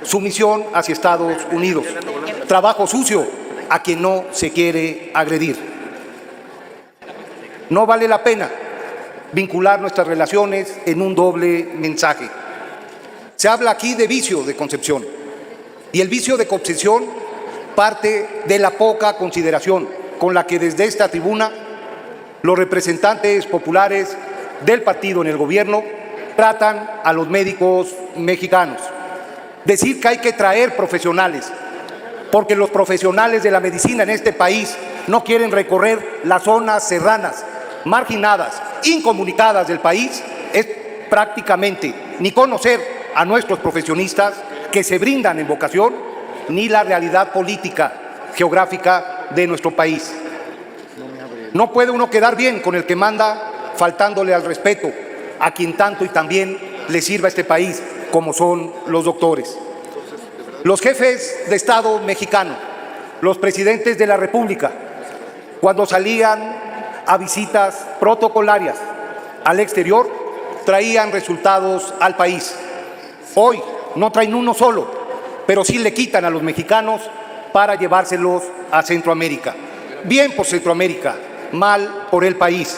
sumisión hacia Estados Unidos, trabajo sucio a quien no se quiere agredir. No vale la pena vincular nuestras relaciones en un doble mensaje. Se habla aquí de vicio de concepción, y el vicio de concepción parte de la poca consideración con la que desde esta tribuna los representantes populares del partido en el gobierno tratan a los médicos mexicanos. Decir que hay que traer profesionales, porque los profesionales de la medicina en este país no quieren recorrer las zonas serranas, marginadas, incomunicadas del país, es prácticamente ni conocer a nuestros profesionistas que se brindan en vocación, ni la realidad política, geográfica de nuestro país. No puede uno quedar bien con el que manda faltándole al respeto a quien tanto y también le sirva a este país, como son los doctores. Los jefes de Estado mexicano, los presidentes de la República, cuando salían a visitas protocolarias al exterior, traían resultados al país. Hoy no traen uno solo, pero sí le quitan a los mexicanos para llevárselos a Centroamérica. Bien por Centroamérica, mal por el país.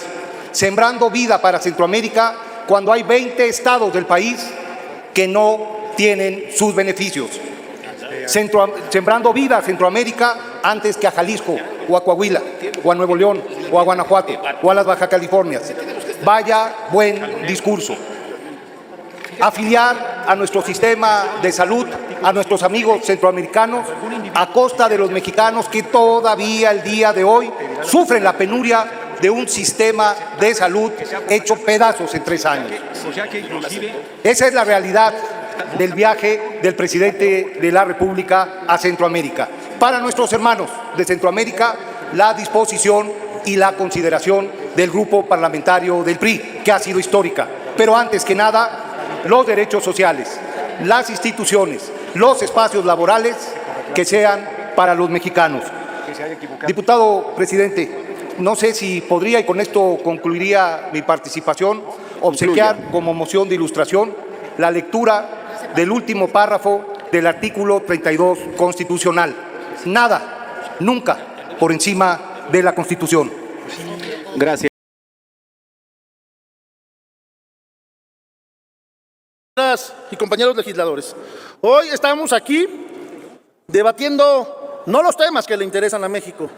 Sembrando vida para Centroamérica cuando hay 20 estados del país que no tienen sus beneficios. Sembrando vida a Centroamérica antes que a Jalisco, o a Coahuila, o a Nuevo León, o a Guanajuato, o a las Baja Californias. Vaya buen discurso. Afiliar a nuestro sistema de salud a nuestros amigos centroamericanos a costa de los mexicanos que todavía el día de hoy sufren la penuria de un sistema de salud hecho pedazos en 3 años. Esa es la realidad del viaje del presidente de la República a Centroamérica. Para nuestros hermanos de Centroamérica, la disposición y la consideración del grupo parlamentario del PRI, que ha sido histórica. Pero antes que nada, los derechos sociales, las instituciones, los espacios laborales que sean para los mexicanos. Diputado presidente, no sé si podría, y con esto concluiría mi participación, obsequiar como moción de ilustración la lectura del último párrafo del artículo 32 constitucional. Nada, nunca, por encima de la Constitución. Gracias. Y compañeros legisladores, hoy estamos aquí debatiendo no los temas que le interesan a México.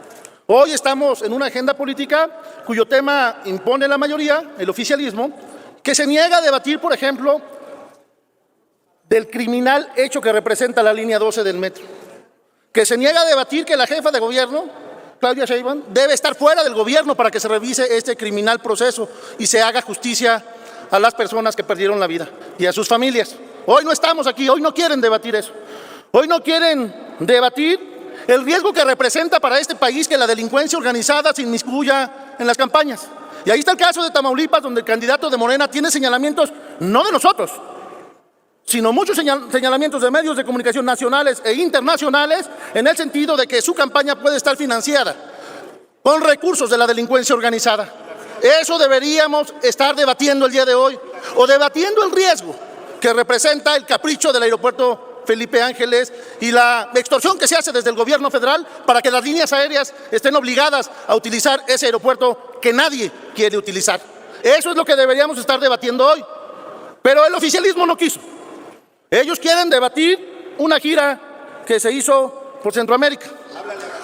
Hoy estamos en una agenda política cuyo tema impone la mayoría, el oficialismo, que se niega a debatir, por ejemplo, del criminal hecho que representa la línea 12 del metro, que se niega a debatir que la jefa de gobierno, Claudia Sheinbaum, debe estar fuera del gobierno para que se revise este criminal proceso y se haga justicia a las personas que perdieron la vida y a sus familias. Hoy no estamos aquí, hoy no quieren debatir eso. Hoy no quieren debatir el riesgo que representa para este país que la delincuencia organizada se inmiscuya en las campañas. Y ahí está el caso de Tamaulipas, donde el candidato de Morena tiene señalamientos, no de nosotros, sino muchos señalamientos de medios de comunicación nacionales e internacionales, en el sentido de que su campaña puede estar financiada con recursos de la delincuencia organizada. Eso deberíamos estar debatiendo el día de hoy, o debatiendo el riesgo que representa el capricho del aeropuerto Felipe Ángeles y la extorsión que se hace desde el gobierno federal para que las líneas aéreas estén obligadas a utilizar ese aeropuerto que nadie quiere utilizar. Eso es lo que deberíamos estar debatiendo hoy. Pero el oficialismo no quiso. Ellos quieren debatir una gira que se hizo por Centroamérica.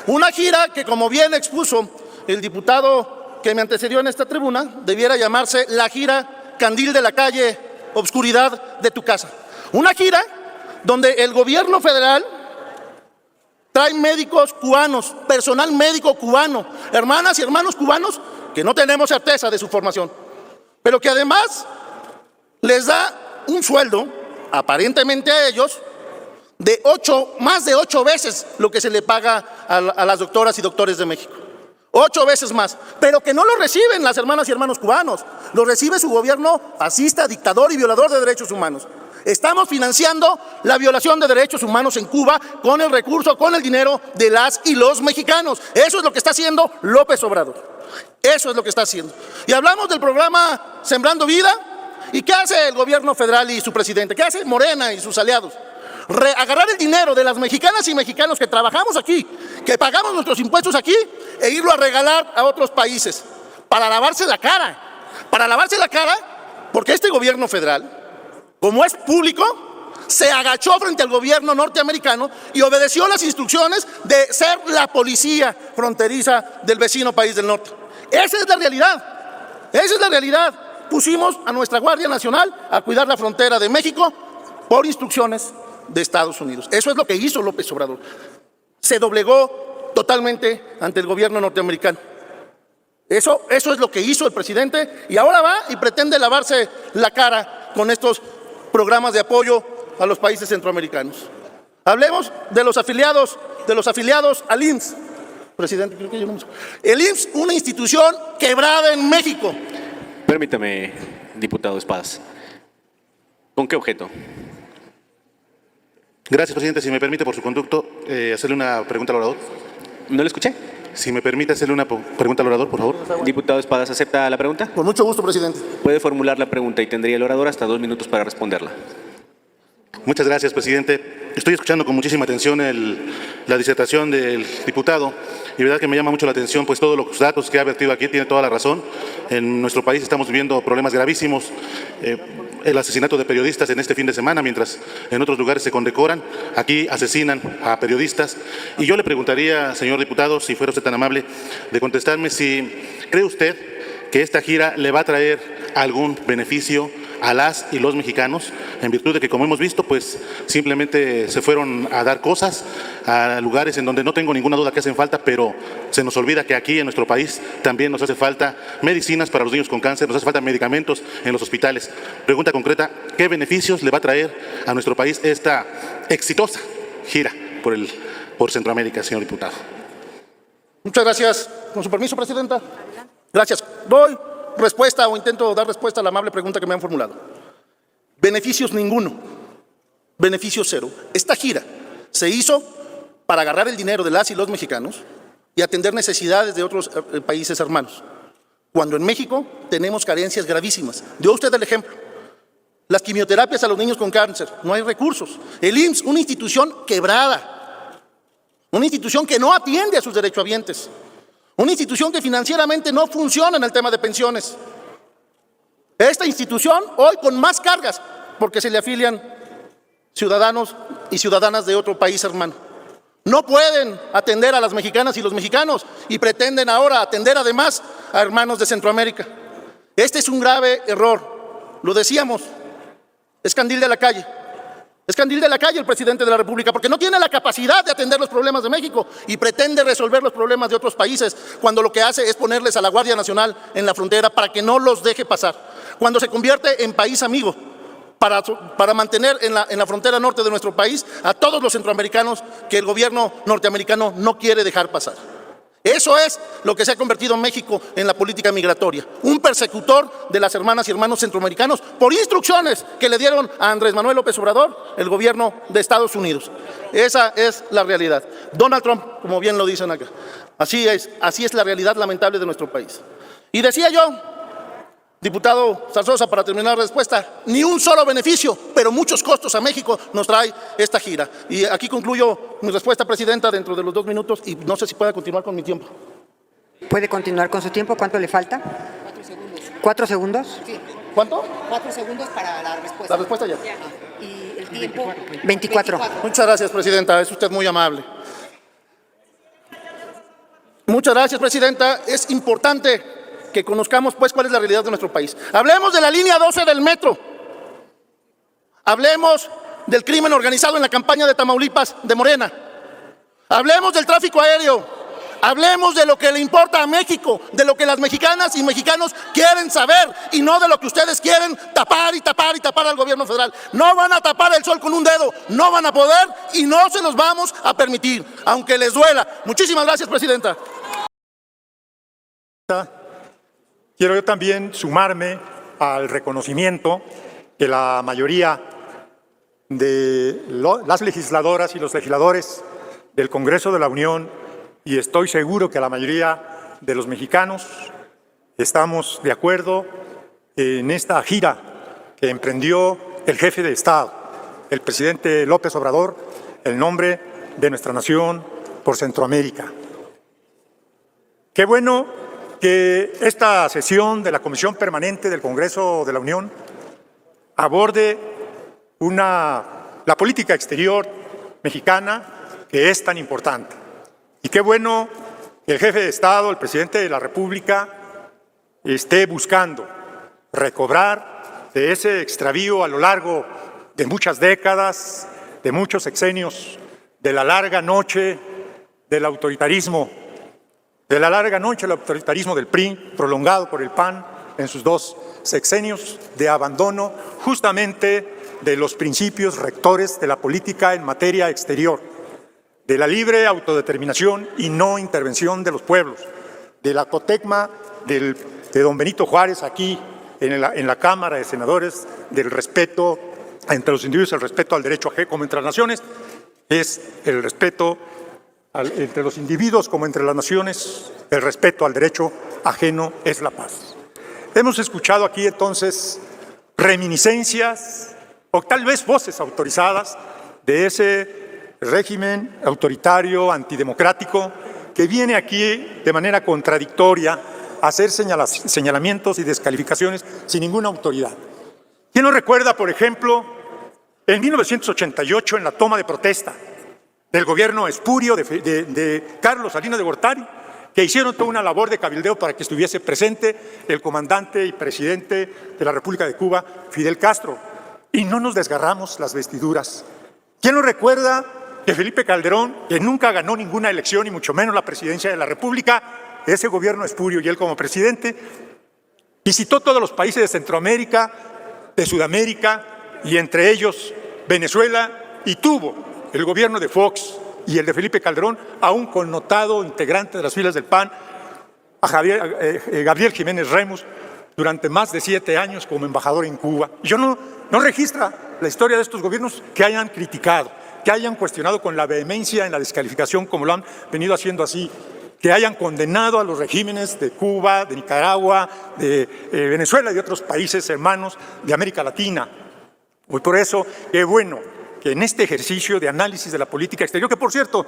Una gira que, como bien expuso el diputado que me antecedió en esta tribuna, debiera llamarse la gira Candil de la Calle, Obscuridad de tu Casa. Una gira donde el gobierno federal trae médicos cubanos, personal médico cubano, hermanas y hermanos cubanos que no tenemos certeza de su formación, pero que además les da un sueldo, aparentemente a ellos, de más de 8 veces lo que se le paga a las doctoras y doctores de México. 8 veces más, pero que no lo reciben las hermanas y hermanos cubanos, lo recibe su gobierno fascista, dictador y violador de derechos humanos. Estamos financiando la violación de derechos humanos en Cuba con el recurso, con el dinero de las y los mexicanos. Eso es lo que está haciendo López Obrador. Eso es lo que está haciendo. Y hablamos del programa Sembrando Vida. ¿Y qué hace el gobierno federal y su presidente? ¿Qué hace Morena y sus aliados? Agarrar el dinero de las mexicanas y mexicanos que trabajamos aquí, que pagamos nuestros impuestos aquí, e irlo a regalar a otros países para lavarse la cara, para lavarse la cara, porque este gobierno federal, como es público, se agachó frente al gobierno norteamericano y obedeció las instrucciones de ser la policía fronteriza del vecino país del norte. Esa es la realidad. Esa es la realidad. Pusimos a nuestra Guardia Nacional a cuidar la frontera de México por instrucciones de Estados Unidos. Eso es lo que hizo López Obrador. Se doblegó totalmente ante el gobierno norteamericano. Eso es lo que hizo el presidente y ahora va y pretende lavarse la cara con estos programas de apoyo a los países centroamericanos. Hablemos de los afiliados al IMSS. Presidente, creo que yo no sé. El IMSS, una institución quebrada en México. Permítame, diputado Espadas. ¿Con qué objeto? Gracias, presidente. Si me permite, por su conducto, hacerle una pregunta al orador. ¿No le escuché? Si me permite hacerle una pregunta al orador, por favor. Diputado Espadas, ¿acepta la pregunta? Con mucho gusto, presidente. Puede formular la pregunta y tendría el orador hasta 2 minutos para responderla. Muchas gracias, presidente. Estoy escuchando con muchísima atención la disertación del diputado y verdad que me llama mucho la atención pues todos los datos que ha vertido aquí, tiene toda la razón. En nuestro país estamos viviendo problemas gravísimos. El asesinato de periodistas en este fin de semana, mientras en otros lugares se condecoran, aquí asesinan a periodistas. Y yo le preguntaría, señor diputado, si fuera usted tan amable de contestarme, si cree usted que esta gira le va a traer algún beneficio a las y los mexicanos, en virtud de que, como hemos visto, pues simplemente se fueron a dar cosas a lugares en donde no tengo ninguna duda que hacen falta, pero se nos olvida que aquí en nuestro país también nos hace falta medicinas para los niños con cáncer, nos hace falta medicamentos en los hospitales. Pregunta concreta, ¿qué beneficios le va a traer a nuestro país esta exitosa gira por Centroamérica, señor diputado? Muchas gracias. Con su permiso, presidenta. Gracias. Doy respuesta o intento dar respuesta a la amable pregunta que me han formulado. Beneficios ninguno. Beneficios cero. Esta gira se hizo para agarrar el dinero de las y los mexicanos y atender necesidades de otros países hermanos. Cuando en México tenemos carencias gravísimas. Dio usted el ejemplo. Las quimioterapias a los niños con cáncer. No hay recursos. El IMSS, una institución quebrada. Una institución que no atiende a sus derechohabientes. Una institución que financieramente no funciona en el tema de pensiones. Esta institución hoy con más cargas porque se le afilian ciudadanos y ciudadanas de otro país hermano. No pueden atender a las mexicanas y los mexicanos y pretenden ahora atender además a hermanos de Centroamérica. Este es un grave error. Lo decíamos, es candil de la calle. Es candil de la calle el presidente de la República porque no tiene la capacidad de atender los problemas de México y pretende resolver los problemas de otros países cuando lo que hace es ponerles a la Guardia Nacional en la frontera para que no los deje pasar. Cuando se convierte en país amigo para mantener en la frontera norte de nuestro país a todos los centroamericanos que el gobierno norteamericano no quiere dejar pasar. Eso es lo que se ha convertido en México en la política migratoria. Un persecutor de las hermanas y hermanos centroamericanos por instrucciones que le dieron a Andrés Manuel López Obrador, el gobierno de Estados Unidos. Esa es la realidad. Donald Trump, como bien lo dicen acá. Así es la realidad lamentable de nuestro país. Y decía yo, diputado Zarzosa, para terminar la respuesta, ni un solo beneficio, pero muchos costos a México nos trae esta gira. Y aquí concluyo mi respuesta, presidenta, dentro de los 2 minutos y no sé si pueda continuar con mi tiempo. ¿Puede continuar con su tiempo? ¿Cuánto le falta? 4 segundos. Sí. ¿Cuánto? 4 segundos para la respuesta. La respuesta ya. Y el tiempo. 24. Muchas gracias, presidenta. Es usted muy amable. Muchas gracias, presidenta. Es importante que conozcamos pues cuál es la realidad de nuestro país. Hablemos de la línea 12 del metro. Hablemos del crimen organizado en la campaña de Tamaulipas de Morena. Hablemos del tráfico aéreo. Hablemos de lo que le importa a México, de lo que las mexicanas y mexicanos quieren saber y no de lo que ustedes quieren tapar y tapar y tapar al gobierno federal. No van a tapar el sol con un dedo, no van a poder y no se los vamos a permitir, aunque les duela. Muchísimas gracias, presidenta. Quiero yo también sumarme al reconocimiento que la mayoría de las legisladoras y los legisladores del Congreso de la Unión, y estoy seguro que la mayoría de los mexicanos estamos de acuerdo en esta gira que emprendió el jefe de Estado, el presidente López Obrador, en nombre de nuestra nación por Centroamérica. Qué bueno que esta sesión de la Comisión Permanente del Congreso de la Unión aborde la política exterior mexicana, que es tan importante. Y qué bueno que el jefe de Estado, el presidente de la República, esté buscando recobrar de ese extravío a lo largo de muchas décadas, de muchos sexenios, de la larga noche del autoritarismo, del PRI, prolongado por el PAN en sus 2 sexenios de abandono justamente de los principios rectores de la política en materia exterior, de la libre autodeterminación y no intervención de los pueblos, de la cotecma de don Benito Juárez aquí en la Cámara de Senadores, del respeto entre los individuos, el respeto al derecho ajeno como entre las naciones, es el respeto entre los individuos como entre las naciones, el respeto al derecho ajeno es la paz. Hemos escuchado aquí entonces reminiscencias o tal vez voces autorizadas de ese régimen autoritario, antidemocrático, que viene aquí de manera contradictoria a hacer señalamientos y descalificaciones sin ninguna autoridad. ¿Quién no recuerda, por ejemplo, en 1988, en la toma de protesta del gobierno espurio de Carlos Salinas de Gortari, que hicieron toda una labor de cabildeo para que estuviese presente el comandante y presidente de la República de Cuba, Fidel Castro, y no nos desgarramos las vestiduras? ¿Quién no recuerda que Felipe Calderón, que nunca ganó ninguna elección y mucho menos la presidencia de la República, ese gobierno espurio y él como presidente, visitó todos los países de Centroamérica, de Sudamérica y entre ellos Venezuela, y tuvo el gobierno de Fox y el de Felipe Calderón a un connotado integrante de las filas del PAN, a Gabriel Jiménez Remus, durante más de 7 años como embajador en Cuba? Y yo no registra la historia de estos gobiernos que hayan criticado, que hayan cuestionado con la vehemencia en la descalificación, como lo han venido haciendo así, que hayan condenado a los regímenes de Cuba, de Nicaragua, de Venezuela y de otros países hermanos de América Latina. Y por eso, qué bueno que en este ejercicio de análisis de la política exterior, que por cierto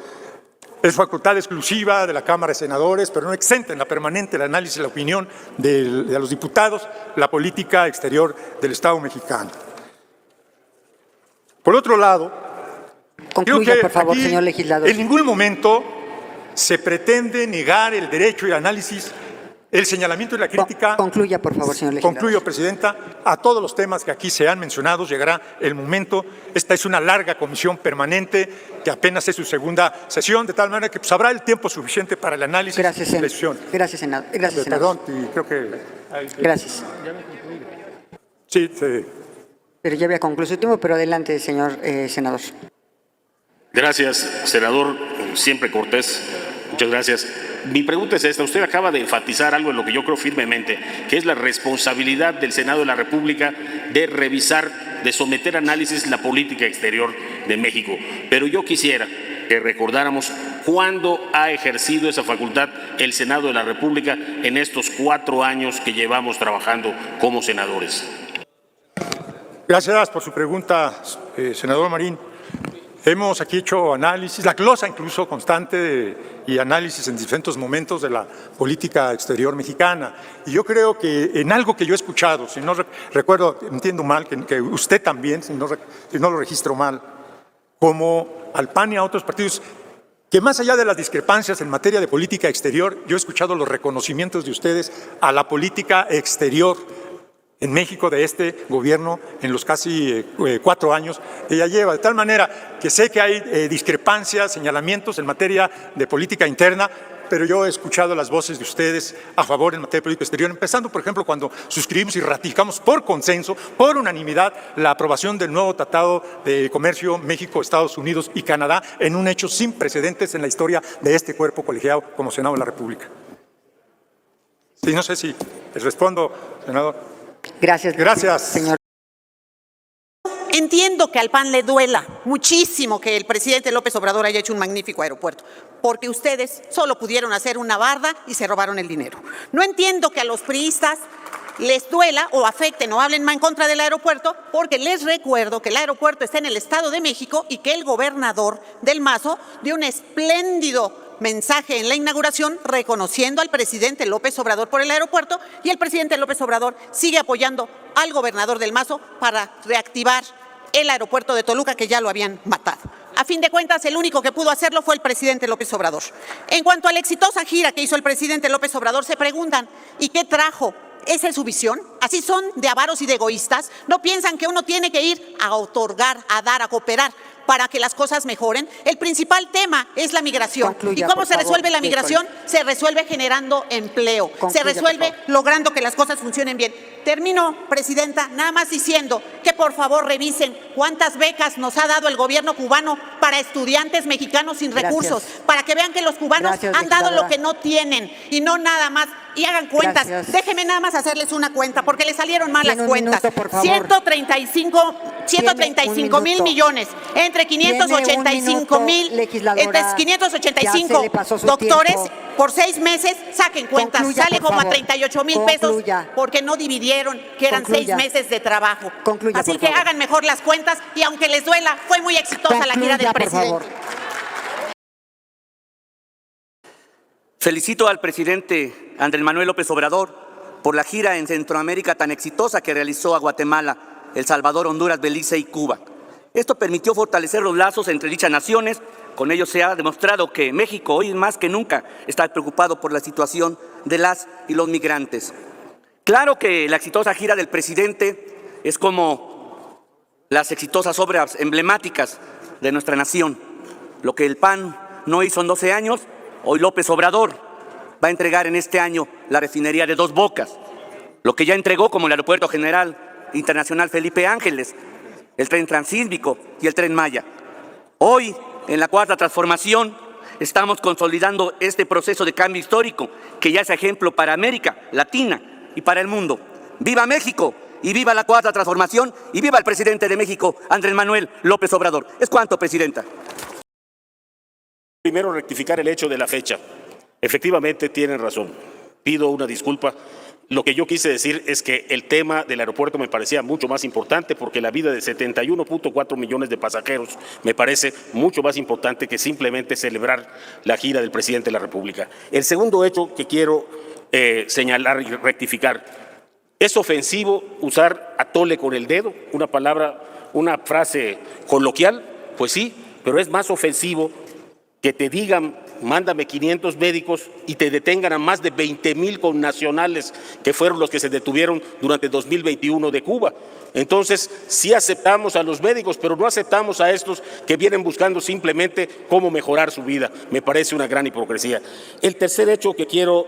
es facultad exclusiva de la Cámara de Senadores, pero no exenta en la permanente el análisis y la opinión de los diputados, la política exterior del Estado mexicano. Por otro lado, concluya, por favor, señor legislador. En ningún momento se pretende negar el derecho y el análisis, el señalamiento y la crítica. Concluya, por favor, señor legislador. Concluyo, Presidenta. A todos los temas que aquí se han mencionado llegará el momento. Esta es una larga comisión permanente que apenas es su 2ª sesión, de tal manera que pues, habrá el tiempo suficiente para el análisis y la decisión. Gracias, senador. Gracias, senador. Perdón, creo que... Gracias. Sí. Pero ya había concluido su tiempo, pero adelante, señor senador. Gracias, senador, siempre cortés. Muchas gracias. Mi pregunta es esta. Usted acaba de enfatizar algo en lo que yo creo firmemente, que es la responsabilidad del Senado de la República de revisar, de someter a análisis la política exterior de México. Pero yo quisiera que recordáramos cuándo ha ejercido esa facultad el Senado de la República en estos 4 años que llevamos trabajando como senadores. Gracias por su pregunta, senador Marín. Hemos aquí hecho análisis, la glosa incluso constante y análisis en diferentes momentos de la política exterior mexicana. Y yo creo que en algo que yo he escuchado, si no recuerdo, entiendo mal, que usted también, si no lo registro mal, como al PAN y a otros partidos, que más allá de las discrepancias en materia de política exterior, yo he escuchado los reconocimientos de ustedes a la política exterior en México de este gobierno en los casi 4 años que ya lleva. De tal manera que sé que hay discrepancias, señalamientos en materia de política interna, pero yo he escuchado las voces de ustedes a favor en materia de política exterior, empezando, por ejemplo, cuando suscribimos y ratificamos por consenso, por unanimidad, la aprobación del nuevo Tratado de Comercio México, Estados Unidos y Canadá, en un hecho sin precedentes en la historia de este cuerpo colegiado como Senado de la República. Sí, no sé si les respondo, senador. Gracias, señor. Entiendo que al PAN le duela muchísimo que el presidente López Obrador haya hecho un magnífico aeropuerto, porque ustedes solo pudieron hacer una barda y se robaron el dinero. No entiendo que a los priistas les duela o afecten o hablen más en contra del aeropuerto, porque les recuerdo que el aeropuerto está en el Estado de México y que el gobernador del Mazo dio un espléndido mensaje en la inauguración reconociendo al presidente López Obrador por el aeropuerto, y el presidente López Obrador sigue apoyando al gobernador del Mazo para reactivar el aeropuerto de Toluca, que ya lo habían matado. A fin de cuentas, el único que pudo hacerlo fue el presidente López Obrador. En cuanto a la exitosa gira que hizo el presidente López Obrador, se preguntan, ¿y qué trajo? ¿Esa es su visión? ¿Así son de avaros y de egoístas? ¿No piensan que uno tiene que ir a otorgar, a dar, a cooperar para que las cosas mejoren? El principal tema es la migración. Concluya, ¿Y cómo por se favor, resuelve la migración? Se resuelve generando empleo. Concluya, Se resuelve por favor. logrando que las cosas funcionen bien. Termino, presidenta, nada más diciendo que por favor revisen cuántas becas nos ha dado el gobierno cubano para estudiantes mexicanos sin Gracias. recursos, para que vean que los cubanos Gracias, han dado lo legisladora. que no tienen y no nada más. Y hagan cuentas. Gracias. Déjenme nada más hacerles una cuenta, porque le salieron mal las Tiene un cuentas. minuto, por favor. 135 mil minuto. millones, entre 585 mil, Tiene un minuto, legisladora. entre Ya 585 se le pasó su doctores tiempo. por 6 meses, saquen cuentas, Concluya, sale por como a favor. 38 mil pesos, Concluya. porque no dividieron, que eran Concluya. 6 meses de trabajo. Concluya, Así por que favor. hagan mejor las cuentas, y aunque les duela, fue muy exitosa la gira del Concluya, por presidente. favor. Felicito al presidente Andrés Manuel López Obrador por la gira en Centroamérica tan exitosa que realizó a Guatemala, El Salvador, Honduras, Belice y Cuba. Esto permitió fortalecer los lazos entre dichas naciones. Con ello se ha demostrado que México hoy más que nunca está preocupado por la situación de las y los migrantes. Claro que la exitosa gira del presidente es como las exitosas obras emblemáticas de nuestra nación. Lo que el PAN no hizo en 12 años, hoy López Obrador va a entregar en este año la refinería de Dos Bocas, lo que ya entregó como el Aeropuerto General Internacional Felipe Ángeles, el tren transísmico y el tren Maya. Hoy, en la Cuarta Transformación, estamos consolidando este proceso de cambio histórico que ya es ejemplo para América Latina y para el mundo. ¡Viva México! Y viva la Cuarta Transformación, y viva el presidente de México, Andrés Manuel López Obrador. Es cuanto, presidenta. Primero, rectificar el hecho de la fecha. Efectivamente, tienen razón. Pido una disculpa. Lo que yo quise decir es que el tema del aeropuerto me parecía mucho más importante, porque la vida de 71.4 millones de pasajeros me parece mucho más importante que simplemente celebrar la gira del presidente de la República. El segundo hecho que quiero señalar y rectificar: es ofensivo usar atole con el dedo, una palabra, una frase coloquial, pues sí, pero es más ofensivo que te digan, mándame 500 médicos, y te detengan a más de 20,000 connacionales que fueron los que se detuvieron durante 2021 de Cuba. Entonces, sí aceptamos a los médicos, pero no aceptamos a estos que vienen buscando simplemente cómo mejorar su vida. Me parece una gran hipocresía. El tercer hecho que quiero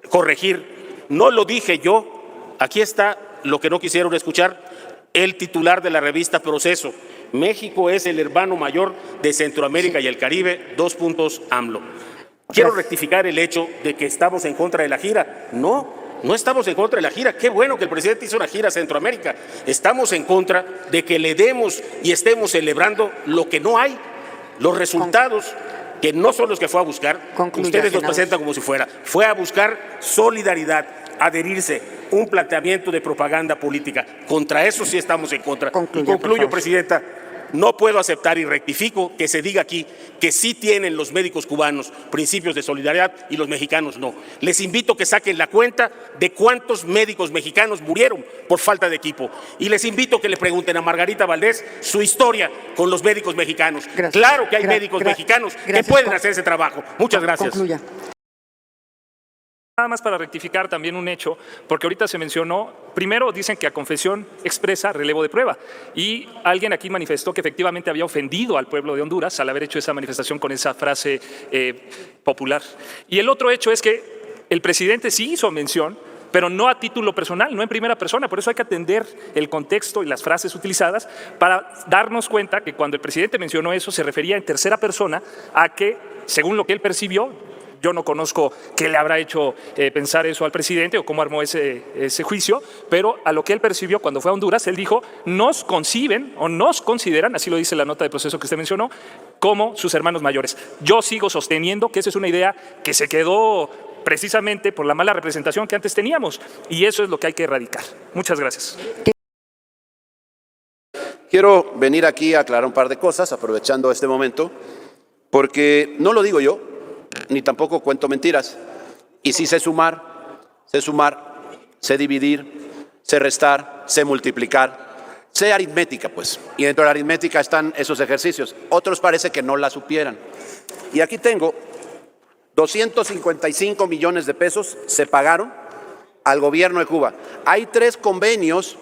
corregir, no lo dije yo, aquí está lo que no quisieron escuchar, el titular de la revista Proceso: México es el hermano mayor de Centroamérica y el Caribe, AMLO. Quiero rectificar el hecho de que estamos en contra de la gira. No estamos en contra de la gira. Qué bueno que el presidente hizo una gira a Centroamérica. Estamos en contra de que le demos y estemos celebrando lo que no hay, los resultados que no son los que fue a buscar. Concluya, Ustedes los senador. presentan como si fuera. Fue a buscar solidaridad, adherirse, un planteamiento de propaganda política. Contra eso sí estamos en contra. Concluya, Y por concluyo, favor. presidenta. No puedo aceptar, y rectifico, que se diga aquí que sí tienen los médicos cubanos principios de solidaridad y los mexicanos no. Les invito a que saquen la cuenta de cuántos médicos mexicanos murieron por falta de equipo. Y les invito a que le pregunten a Margarita Valdés su historia con los médicos mexicanos. Gracias. Claro que hay médicos mexicanos que gracias. pueden hacer ese trabajo. Muchas gracias. Concluya. Nada más para rectificar también un hecho, porque ahorita se mencionó, primero dicen que a confesión expresa relevo de prueba, y alguien aquí manifestó que efectivamente había ofendido al pueblo de Honduras al haber hecho esa manifestación con esa frase popular. Y el otro hecho es que el presidente sí hizo mención, pero no a título personal, no en primera persona. Por eso hay que atender el contexto y las frases utilizadas para darnos cuenta que cuando el presidente mencionó eso se refería en tercera persona a que, según lo que él percibió, yo no conozco qué le habrá hecho pensar eso al presidente o cómo armó ese juicio, pero a lo que él percibió cuando fue a Honduras, él dijo: nos conciben o nos consideran, así lo dice la nota de proceso que usted mencionó, como sus hermanos mayores. Yo sigo sosteniendo que esa es una idea que se quedó precisamente por la mala representación que antes teníamos, y eso es lo que hay que erradicar. Muchas gracias. Quiero venir aquí a aclarar un par de cosas, aprovechando este momento, porque no lo digo yo, ni tampoco cuento mentiras. Y sí sé sumar, sé dividir, sé restar, sé multiplicar, sé aritmética, pues. Y dentro de la aritmética están esos ejercicios. Otros parece que no la supieran. Y aquí tengo 255 millones de pesos se pagaron al gobierno de Cuba. Hay tres convenios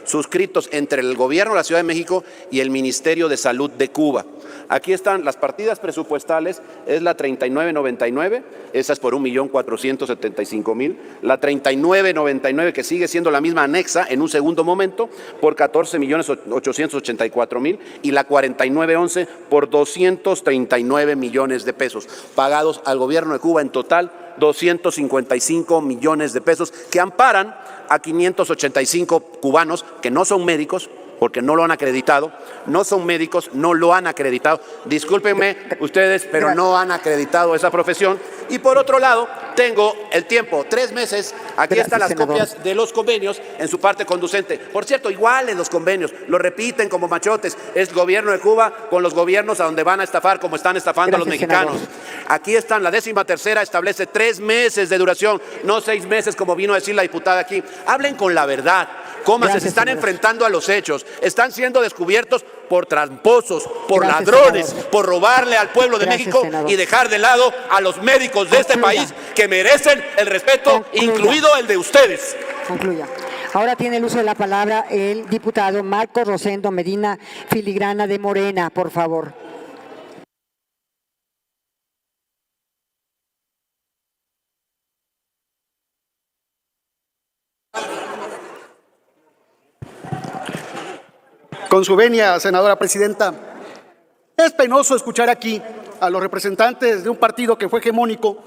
suscritos entre el gobierno de la Ciudad de México y el Ministerio de Salud de Cuba. Aquí están las partidas presupuestales, es la 3999, esa es por 1.475.000, la 3999 que sigue siendo la misma anexa en un segundo momento por 14.884.000 y la 4911 por 239 millones de pesos pagados al gobierno de Cuba en total 255 millones de pesos que amparan a 585 cubanos que no son médicos, porque no lo han acreditado, no son médicos, no lo han acreditado. Discúlpenme ustedes, pero no han acreditado esa profesión. Y por otro lado, tengo el tiempo, 3 meses, aquí están las copias de los convenios en su parte conducente. Por cierto, iguales los convenios, lo repiten como machotes, es el gobierno de Cuba con los gobiernos a donde van a estafar como están estafando a los mexicanos. Aquí están, la 13ª establece 3 meses de duración, no 6 meses como vino a decir la diputada aquí. Hablen con la verdad. ¿Cómo se están enfrentando a los hechos? Están siendo descubiertos por tramposos, por ladrones, por robarle al pueblo de México y dejar de lado a los médicos de este país que merecen el respeto, incluido el de ustedes. Concluya. Ahora tiene el uso de la palabra el diputado Marco Rosendo Medina, filigrana de Morena, por favor. Con su venia, senadora presidenta, es penoso escuchar aquí a los representantes de un partido que fue hegemónico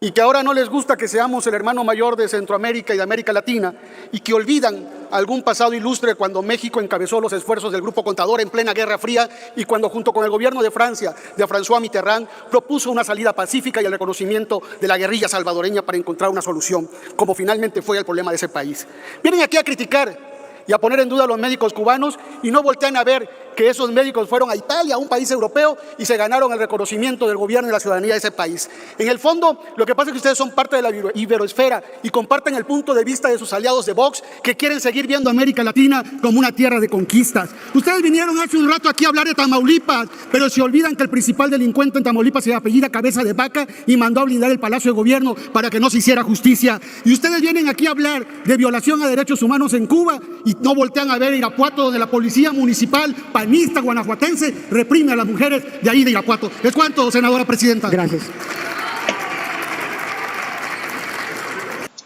y que ahora no les gusta que seamos el hermano mayor de Centroamérica y de América Latina y que olvidan algún pasado ilustre cuando México encabezó los esfuerzos del Grupo Contador en plena Guerra Fría y cuando junto con el gobierno de Francia, de François Mitterrand, propuso una salida pacífica y el reconocimiento de la guerrilla salvadoreña para encontrar una solución, como finalmente fue el problema de ese país. Vienen aquí a criticar y a poner en duda a los médicos cubanos y no voltean a ver que esos médicos fueron a Italia, a un país europeo, y se ganaron el reconocimiento del gobierno y la ciudadanía de ese país. En el fondo, lo que pasa es que ustedes son parte de la iberoesfera y comparten el punto de vista de sus aliados de Vox, que quieren seguir viendo a América Latina como una tierra de conquistas. Ustedes vinieron hace un rato aquí a hablar de Tamaulipas, pero se olvidan que el principal delincuente en Tamaulipas se apellida Cabeza de Vaca y mandó a blindar el Palacio de Gobierno para que no se hiciera justicia. Y ustedes vienen aquí a hablar de violación a derechos humanos en Cuba y no voltean a ver Irapuato, donde la policía municipal panista guanajuatense reprime a las mujeres de ahí de Irapuato. ¿Es cuánto, senadora presidenta? Gracias.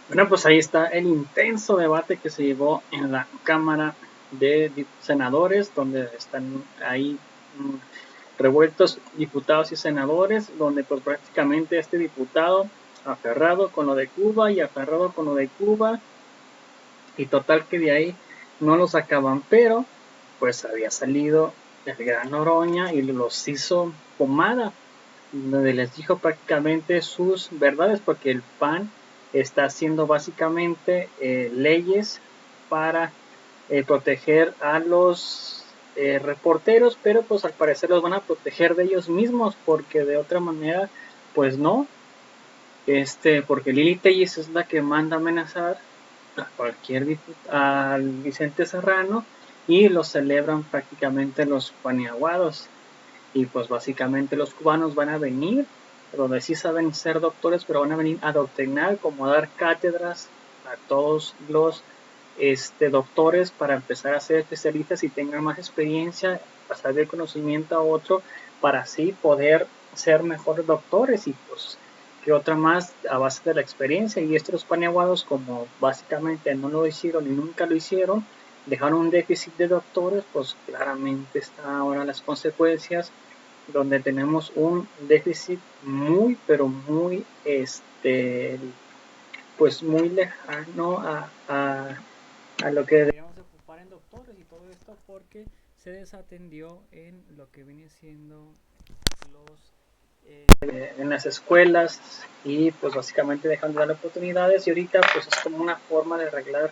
Bueno, pues ahí está el intenso debate que se llevó en la Cámara de Senadores, donde están ahí revueltos diputados y senadores, donde pues prácticamente este diputado aferrado con lo de Cuba y aferrado con lo de Cuba, y total que de ahí no lo sacaban, pero pues había salido el gran Noroña y los hizo pomada, donde les dijo prácticamente sus verdades, porque el PAN está haciendo básicamente leyes para proteger a los reporteros, pero pues al parecer los van a proteger de ellos mismos, porque de otra manera pues no, porque Lili Telles es la que manda amenazar a cualquier al Vicente Serrano y lo celebran prácticamente los paniaguados, y pues básicamente los cubanos van a venir donde sí saben ser doctores, pero van a venir a adoctrinar, como a dar cátedras a todos los doctores para empezar a ser especialistas y tengan más experiencia, pasar del conocimiento a otro para así poder ser mejores doctores, y pues que otra más a base de la experiencia. Y estos paniaguados, como básicamente no lo hicieron y nunca lo hicieron, dejaron un déficit de doctores, pues claramente están ahora las consecuencias, donde tenemos un déficit muy, pero muy, pues muy lejano a lo que debemos ocupar en doctores, y todo esto porque se desatendió en lo que viene siendo en las escuelas, y pues básicamente dejan de darle oportunidades, y ahorita pues es como una forma de arreglar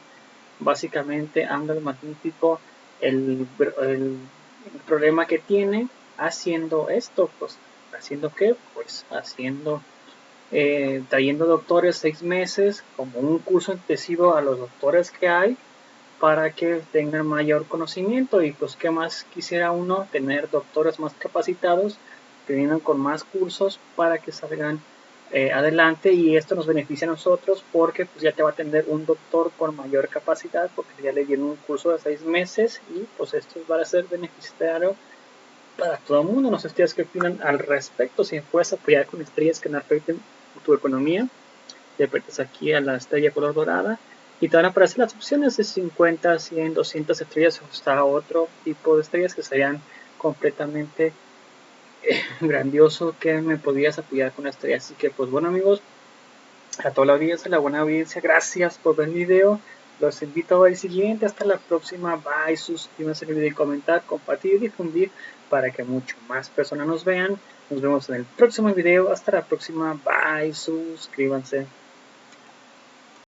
básicamente AMLO el magnífico el problema que tiene haciendo esto, pues ¿Haciendo qué? Pues trayendo doctores 6 meses como un curso intensivo a los doctores que hay para que tengan mayor conocimiento. Y pues qué más quisiera uno, tener doctores más capacitados que vienen con más cursos para que salgan adelante, y esto nos beneficia a nosotros porque pues ya te va a atender un doctor con mayor capacidad porque ya le dieron un curso de 6 meses y pues esto va a ser beneficiario para todo el mundo. No sé ustedes qué opinan al respecto. Si puedes apoyar con estrellas que no afecten tu economía, le apretas aquí a la estrella color dorada y te van a aparecer las opciones de 50, 100, 200 estrellas o hasta otro tipo de estrellas que serían completamente grandioso que me podías apoyar con estrella. Así que pues bueno, amigos, a toda la audiencia, la buena audiencia, gracias por ver el video. Los invito a ver el siguiente. Hasta la próxima. Bye. Suscríbanse al video y comentar, compartir y difundir para que mucho más personas nos vean. Nos vemos en el próximo video. Hasta la próxima. Bye. Suscríbanse.